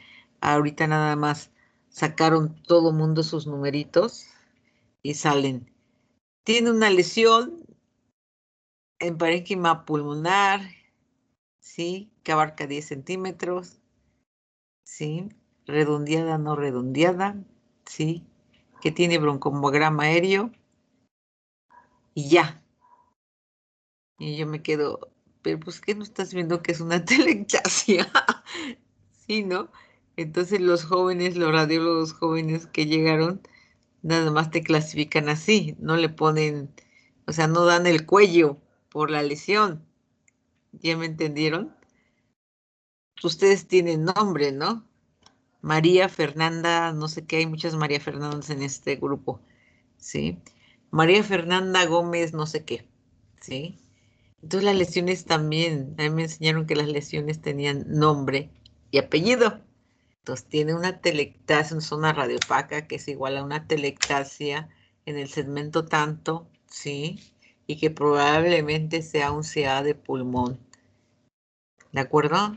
Ahorita nada más sacaron todo mundo sus numeritos y salen. Tiene una lesión en parénquima pulmonar, sí, que abarca 10 centímetros, sí, redondeada, no redondeada, sí, que tiene broncomograma aéreo y ya. Y yo me quedo, pero pues ¿qué no estás viendo que es una telectasia? Sí, ¿no? Entonces los jóvenes, los radiólogos jóvenes que llegaron, nada más te clasifican así, no le ponen, o sea, no dan el cuello por la lesión. ¿Ya me entendieron? Ustedes tienen nombre, ¿no? María Fernanda, no sé qué, hay muchas María Fernandas en este grupo, ¿sí? María Fernanda Gómez, no sé qué, ¿sí? Entonces las lesiones también, a mí me enseñaron que las lesiones tenían nombre y apellido. Entonces tiene una telectasia, una zona radiopaca que es igual a una telectasia en el segmento tanto, ¿sí? Y que probablemente sea un CA de pulmón, ¿de acuerdo?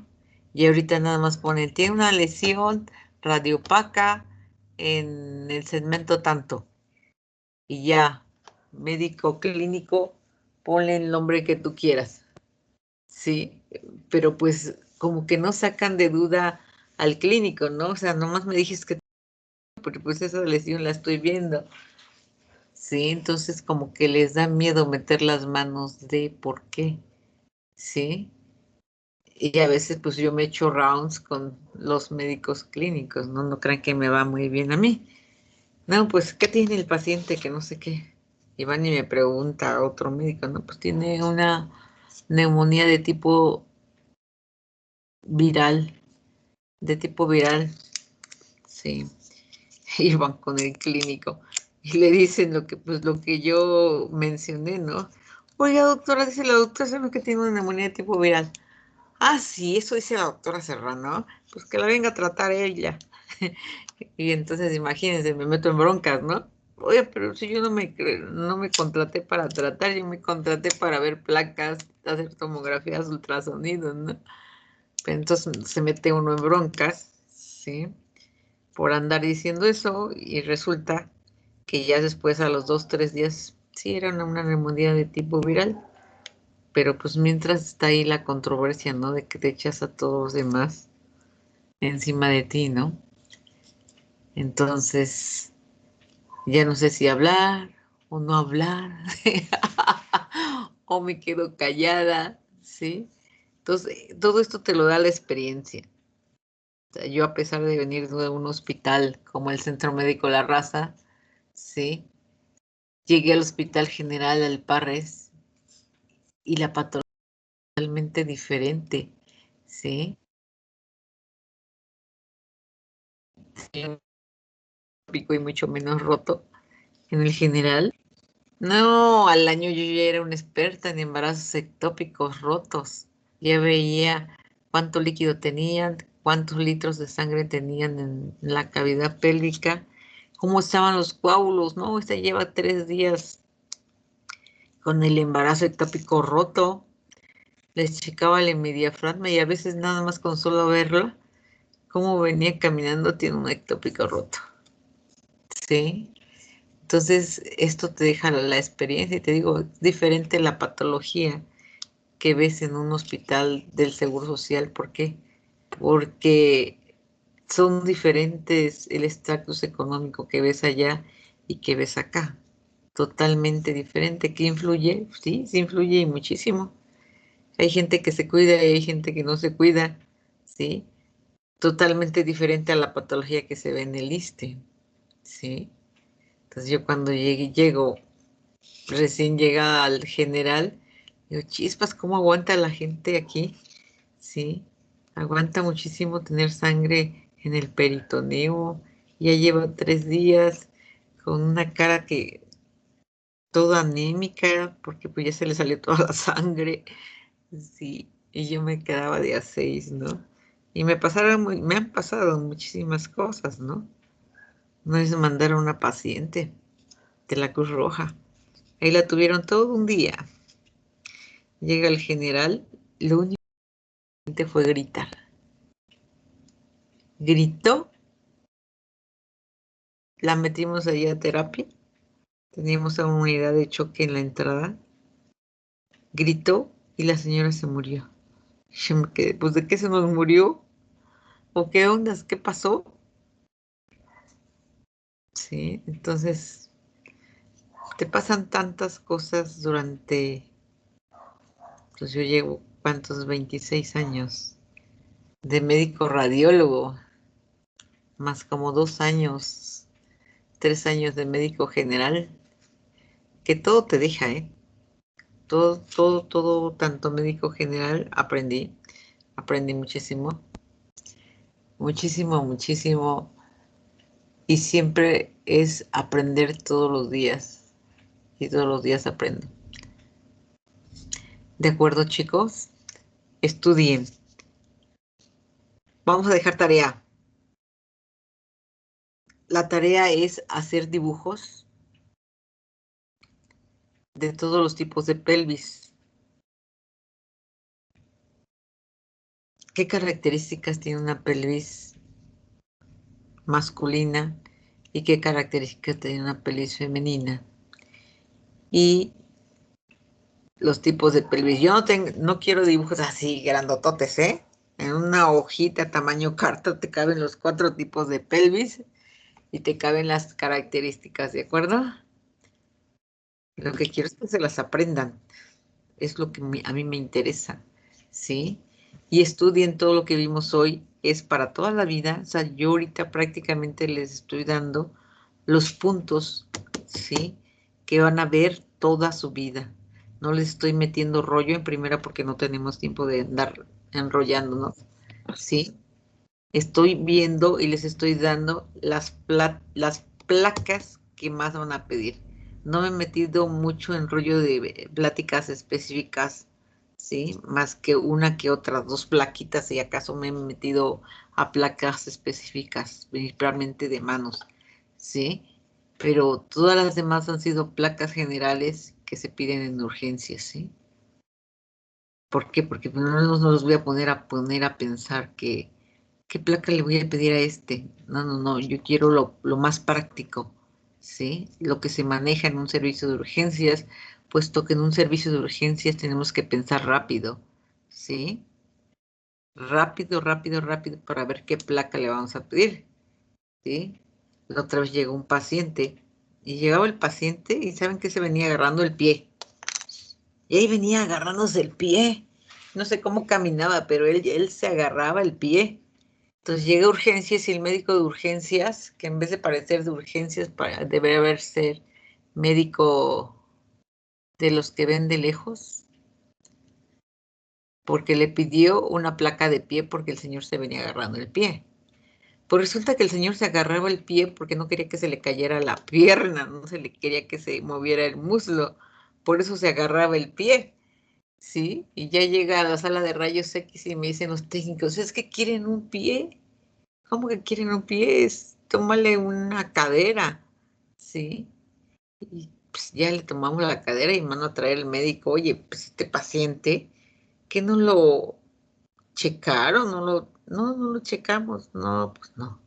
Y ahorita nada más ponen, tiene una lesión radiopaca en el segmento tanto. Y ya, médico clínico, ponle el nombre que tú quieras. Sí, pero pues como que no sacan de duda al clínico, ¿no? O sea, nomás me dijiste que, pero pues esa lesión la estoy viendo. ¿sí? Entonces como que les da miedo meter las manos de por qué, ¿sí? Y a veces pues yo me echo rounds con los médicos clínicos, ¿no? No crean que me va muy bien a mí. No, pues, ¿qué tiene el paciente? Que no sé qué. Y van y me pregunta a otro médico, no, pues tiene una neumonía viral, de tipo viral, sí. Y van con el clínico y le dicen pues lo que yo mencioné, ¿no? Oiga, doctora, dice la doctora, ¿sabe que tiene una neumonía de tipo viral? Ah, sí, eso dice la doctora Serrano, pues que la venga a tratar ella. Y entonces imagínense, me meto en broncas, ¿no? Oye, pero si yo no me contraté para tratar, yo me contraté para ver placas, hacer tomografías, ultrasonidos, ¿no? Pero entonces se mete uno en broncas, ¿sí? Por andar diciendo eso y resulta que ya después a los 2, 3 días, sí, era una neumonía de tipo viral, pero pues mientras está ahí la controversia, ¿no? De que te echas a todos los demás encima de ti, ¿no? Entonces, ya no sé si hablar o no hablar, o me quedo callada, ¿sí? Entonces, todo esto te lo da la experiencia. O sea, yo a pesar de venir de un hospital como el Centro Médico La Raza, ¿sí? Llegué al Hospital General al Parres y la patología es totalmente diferente, ¿sí? Pico y mucho menos roto en el general. No, al año yo ya era una experta en embarazos ectópicos rotos. Ya veía cuánto líquido tenían, cuántos litros de sangre tenían en la cavidad pélvica, cómo estaban los coágulos, ¿no? Esta lleva 3 días con el embarazo ectópico roto. Les checaba el diafragma y a veces nada más con solo verla, cómo venía caminando, tiene un ectópico roto. ¿Sí? Entonces, esto te deja la experiencia y te digo, es diferente la patología que ves en un hospital del Seguro Social. ¿Por qué? Porque son diferentes el estatus económico que ves allá y que ves acá. Totalmente diferente. ¿Qué influye? Sí, sí influye muchísimo. Hay gente que se cuida y hay gente que no se cuida, ¿sí? Totalmente diferente a la patología que se ve en el ISSSTE, ¿sí? Entonces yo cuando llego recién llegada al general, digo, chispas, ¿cómo aguanta la gente aquí? Sí, aguanta muchísimo tener sangre en el peritoneo. Ya lleva 3 días con una cara que toda anímica, porque pues ya se le salió toda la sangre. Sí, y yo me quedaba de a 6, ¿no? Y me han pasado muchísimas cosas, ¿no? Una vez mandaron a una paciente de la Cruz Roja. Ahí la tuvieron todo un día. Llega el general, lo único que fue gritar. Gritó, la metimos allá a terapia. Teníamos a una unidad de choque en la entrada. Gritó y la señora se murió. Yo me quedé, pues ¿de qué se nos murió? ¿O qué ondas? ¿Qué pasó? Sí, entonces te pasan tantas cosas durante, pues yo llevo, ¿cuántos? 26 años de médico radiólogo, más como 2 años, 3 años de médico general, que todo te deja, ¿eh? Todo, todo, todo, tanto médico general, aprendí muchísimo, muchísimo, muchísimo, y siempre es aprender todos los días, y todos los días aprendo. ¿De acuerdo, chicos? Estudien. Vamos a dejar tarea. La tarea es hacer dibujos de todos los tipos de pelvis. ¿Qué características tiene una pelvis masculina y qué características tiene una pelvis femenina? Y los tipos de pelvis. Yo no quiero dibujos así grandototes, ¿eh? En una hojita tamaño carta te caben los 4 tipos de pelvis y te caben las características, ¿de acuerdo? Lo que quiero es que se las aprendan. Es lo que a mí me interesa, ¿sí? Y estudien todo lo que vimos hoy, es para toda la vida. O sea, yo ahorita prácticamente les estoy dando los puntos, ¿sí? Que van a ver toda su vida. No les estoy metiendo rollo en primera porque no tenemos tiempo de andar enrollándonos, ¿sí? Estoy viendo y les estoy dando las placas que más van a pedir. No me he metido mucho en rollo de pláticas específicas, ¿sí? Más que una que otra, 2 plaquitas, y acaso me he metido a placas específicas, principalmente de manos, ¿sí? Pero todas las demás han sido placas generales que se piden en urgencias, ¿sí? ¿Por qué? Porque no los voy a poner a pensar que ¿qué placa le voy a pedir a este? No, no, no, yo quiero lo más práctico, ¿sí? Lo que se maneja en un servicio de urgencias, puesto que en un servicio de urgencias tenemos que pensar rápido, ¿sí? Rápido, rápido, rápido para ver qué placa le vamos a pedir, ¿sí? La otra vez llegó un paciente y llegaba el paciente y ¿saben qué? Se venía agarrando el pie. Y ahí venía agarrándose el pie. No sé cómo caminaba, pero él se agarraba el pie. Entonces llega a urgencias y el médico de urgencias, que en vez de parecer de urgencias, debe haber ser médico de los que ven de lejos, porque le pidió una placa de pie porque el señor se venía agarrando el pie. Pues resulta que el señor se agarraba el pie porque no quería que se le cayera la pierna, no se le quería que se moviera el muslo, por eso se agarraba el pie, ¿sí? Y ya llega a la sala de rayos X y me dicen los técnicos, ¿es que quieren un pie? ¿Cómo que quieren un pie? Tómale una cadera, ¿sí? Y pues ya le tomamos la cadera y mando a traer el médico, oye, pues este paciente, ¿que no lo checaron? No lo checamos, no, pues no.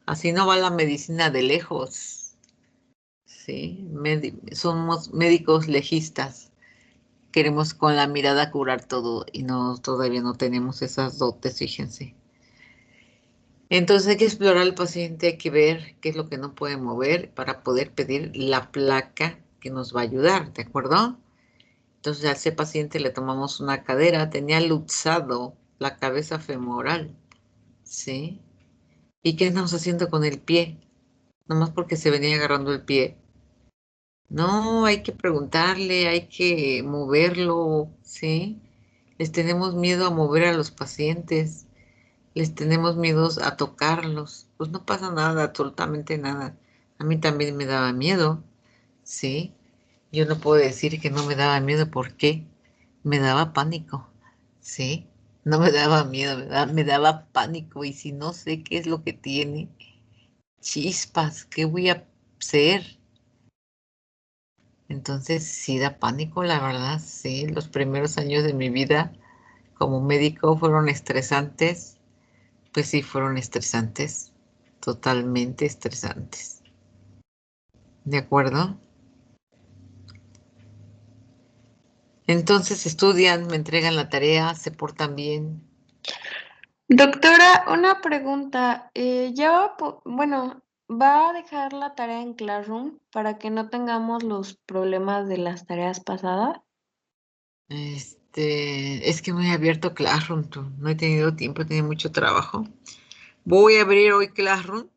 Así no va la medicina de lejos, ¿sí? Somos médicos legistas, queremos con la mirada curar todo y no, todavía no tenemos esas dotes, fíjense. Entonces hay que explorar al paciente, hay que ver qué es lo que no puede mover para poder pedir la placa que nos va a ayudar, ¿de acuerdo? Entonces a ese paciente le tomamos una cadera, tenía luxado la cabeza femoral, ¿sí? ¿Y qué estamos haciendo con el pie? Nomás porque se venía agarrando el pie. No, hay que preguntarle, hay que moverlo, ¿sí? Les tenemos miedo a mover a los pacientes. Les tenemos miedos a tocarlos. Pues no pasa nada, absolutamente nada. A mí también me daba miedo, ¿sí? Yo no puedo decir que no me daba miedo, ¿por qué? Me daba pánico, ¿sí? No me daba miedo, me daba pánico. Y si no sé qué es lo que tiene, chispas, ¿qué voy a hacer? Entonces sí da pánico, la verdad, sí. Los primeros años de mi vida como médico fueron estresantes. Pues sí, fueron estresantes, totalmente estresantes. ¿De acuerdo? Entonces estudian, me entregan la tarea, se portan bien. Doctora, una pregunta. Bueno, ¿va a dejar la tarea en Classroom para que no tengamos los problemas de las tareas pasadas? Es que no he abierto Classroom, no he tenido tiempo, he tenido mucho trabajo. Voy a abrir hoy Classroom.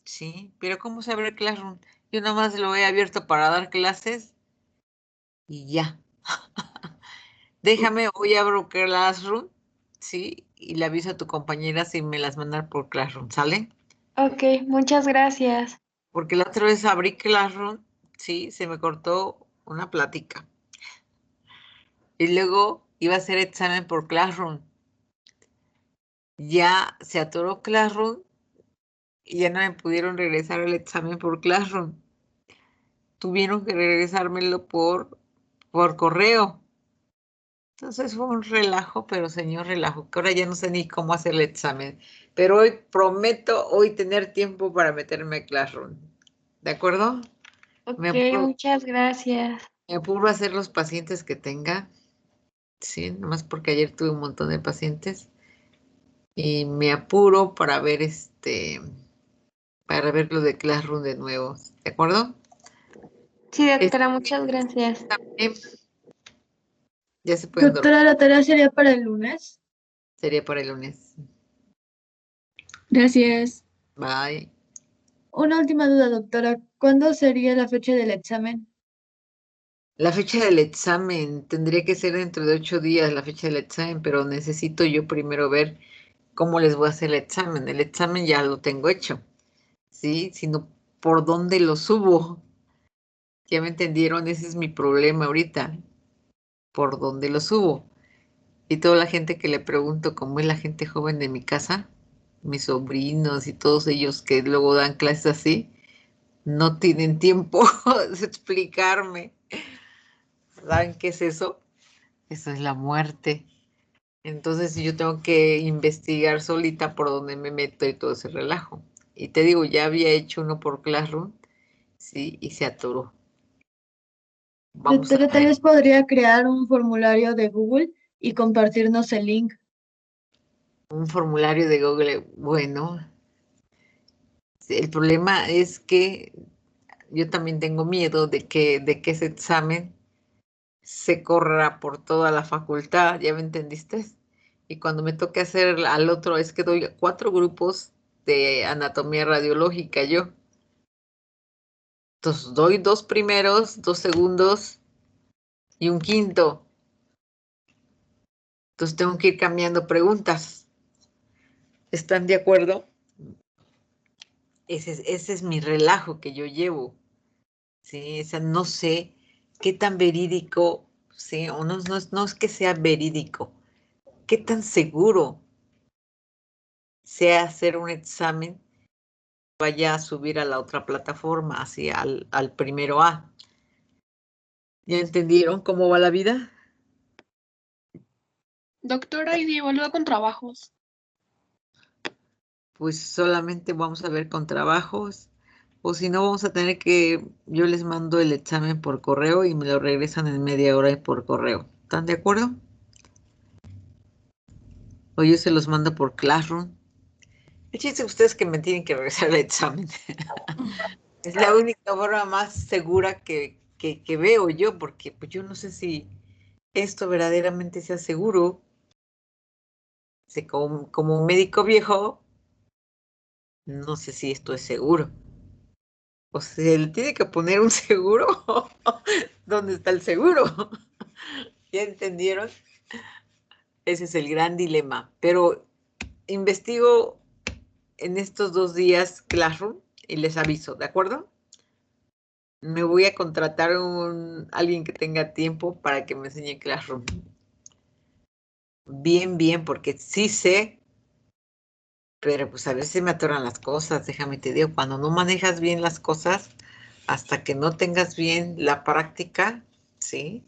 Sí, pero ¿cómo se abre Classroom? Yo nada más lo he abierto para dar clases y ya. Déjame, hoy abro Classroom, sí, y le aviso a tu compañera si me las mandan por Classroom, ¿sale? Ok, muchas gracias. Porque la otra vez abrí Classroom, sí, se me cortó una plática. Y luego iba a hacer examen por Classroom. Ya se atoró Classroom y ya no me pudieron regresar el examen por Classroom. Tuvieron que regresármelo por correo. Entonces fue un relajo, pero señor relajo, que ahora ya no sé ni cómo hacer el examen. Pero hoy prometo hoy tener tiempo para meterme a Classroom. ¿De acuerdo? Me Ok, apuro, muchas gracias. me apuro a hacer los pacientes que tenga. Sí, nomás porque ayer tuve un montón de pacientes y me apuro para ver para ver lo de Classroom de nuevo. ¿De acuerdo? Sí, doctora, muchas gracias. Ya se pueden dormir. Doctora, ¿la tarea sería para el lunes? Sería para el lunes. Gracias. Bye. Una última duda, doctora. ¿Cuándo sería la fecha del examen? La fecha del examen tendría que ser dentro de 8 días la fecha del examen, pero necesito yo primero ver cómo les voy a hacer el examen. El examen ya lo tengo hecho, ¿sí? Sino por dónde lo subo. ¿Ya me entendieron? Ese es mi problema ahorita. ¿Por dónde lo subo? Y toda la gente que le pregunto, cómo es la gente joven de mi casa, mis sobrinos y todos ellos que luego dan clases así, no tienen tiempo de explicarme. ¿Saben qué es eso? Eso es la muerte. Entonces yo tengo que investigar solita por dónde me meto y todo ese relajo. Y te digo, ya había hecho uno por Classroom, sí, y se atoró. Vamos a Doctora, tal ver. vez podría crear un formulario de Google y compartirnos el link. Un formulario de Google. Bueno, el problema es que yo también tengo miedo de que ese examen se corra por toda la facultad, ¿ya me entendiste? Y cuando me toque hacer al otro, es que doy 4 grupos de anatomía radiológica yo. Entonces doy 2 primeros, 2 segundos y un quinto. Entonces tengo que ir cambiando preguntas. ¿Están de acuerdo? Ese es mi relajo que yo llevo. Sí, o sea, no sé qué tan verídico, sí, o no es que sea verídico, qué tan seguro sea hacer un examen, vaya a subir a la otra plataforma, así al primero A. ¿Ya entendieron cómo va la vida? Doctora, ¿y si evalúa con trabajos? Pues solamente vamos a ver con trabajos, o si no vamos a tener que, yo les mando el examen por correo y me lo regresan en media hora por correo. ¿Están de acuerdo? O yo se los mando por Classroom. Fíjense ustedes que me tienen que regresar el examen. Es la única forma más segura que veo yo, porque pues yo no sé si esto verdaderamente sea seguro. Como un médico viejo, no sé si esto es seguro. O se le tiene que poner un seguro. ¿Dónde está el seguro? ¿Ya entendieron? Ese es el gran dilema. Pero investigo en estos 2 días Classroom y les aviso, ¿de acuerdo? Me voy a contratar alguien que tenga tiempo para que me enseñe Classroom. Bien, porque sí sé, pero pues a veces me atoran las cosas, déjame te digo, cuando no manejas bien las cosas, hasta que no tengas bien la práctica, ¿sí?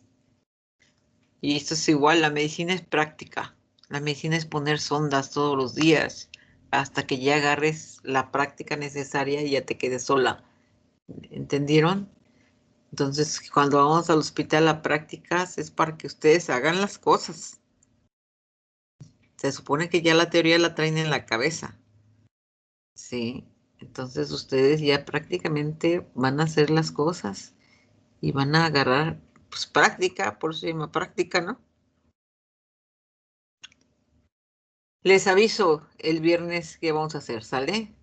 Y esto es igual, la medicina es práctica. La medicina es poner sondas todos los días, hasta que ya agarres la práctica necesaria y ya te quedes sola. ¿Entendieron? Entonces, cuando vamos al hospital a prácticas es para que ustedes hagan las cosas. Se supone que ya la teoría la traen en la cabeza. Sí. Entonces ustedes ya prácticamente van a hacer las cosas y van a agarrar, pues práctica, por eso se llama práctica, ¿no? Les aviso el viernes qué vamos a hacer, ¿sale?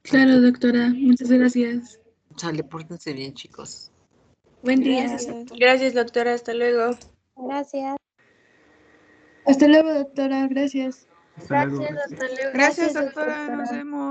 Claro, doctora, muchas gracias. Sale, pórtense bien, chicos. Buen día. Gracias, doctora. Hasta luego. Gracias. Hasta luego, doctora. Gracias. Gracias, hasta luego. Gracias, doctora. Nos vemos.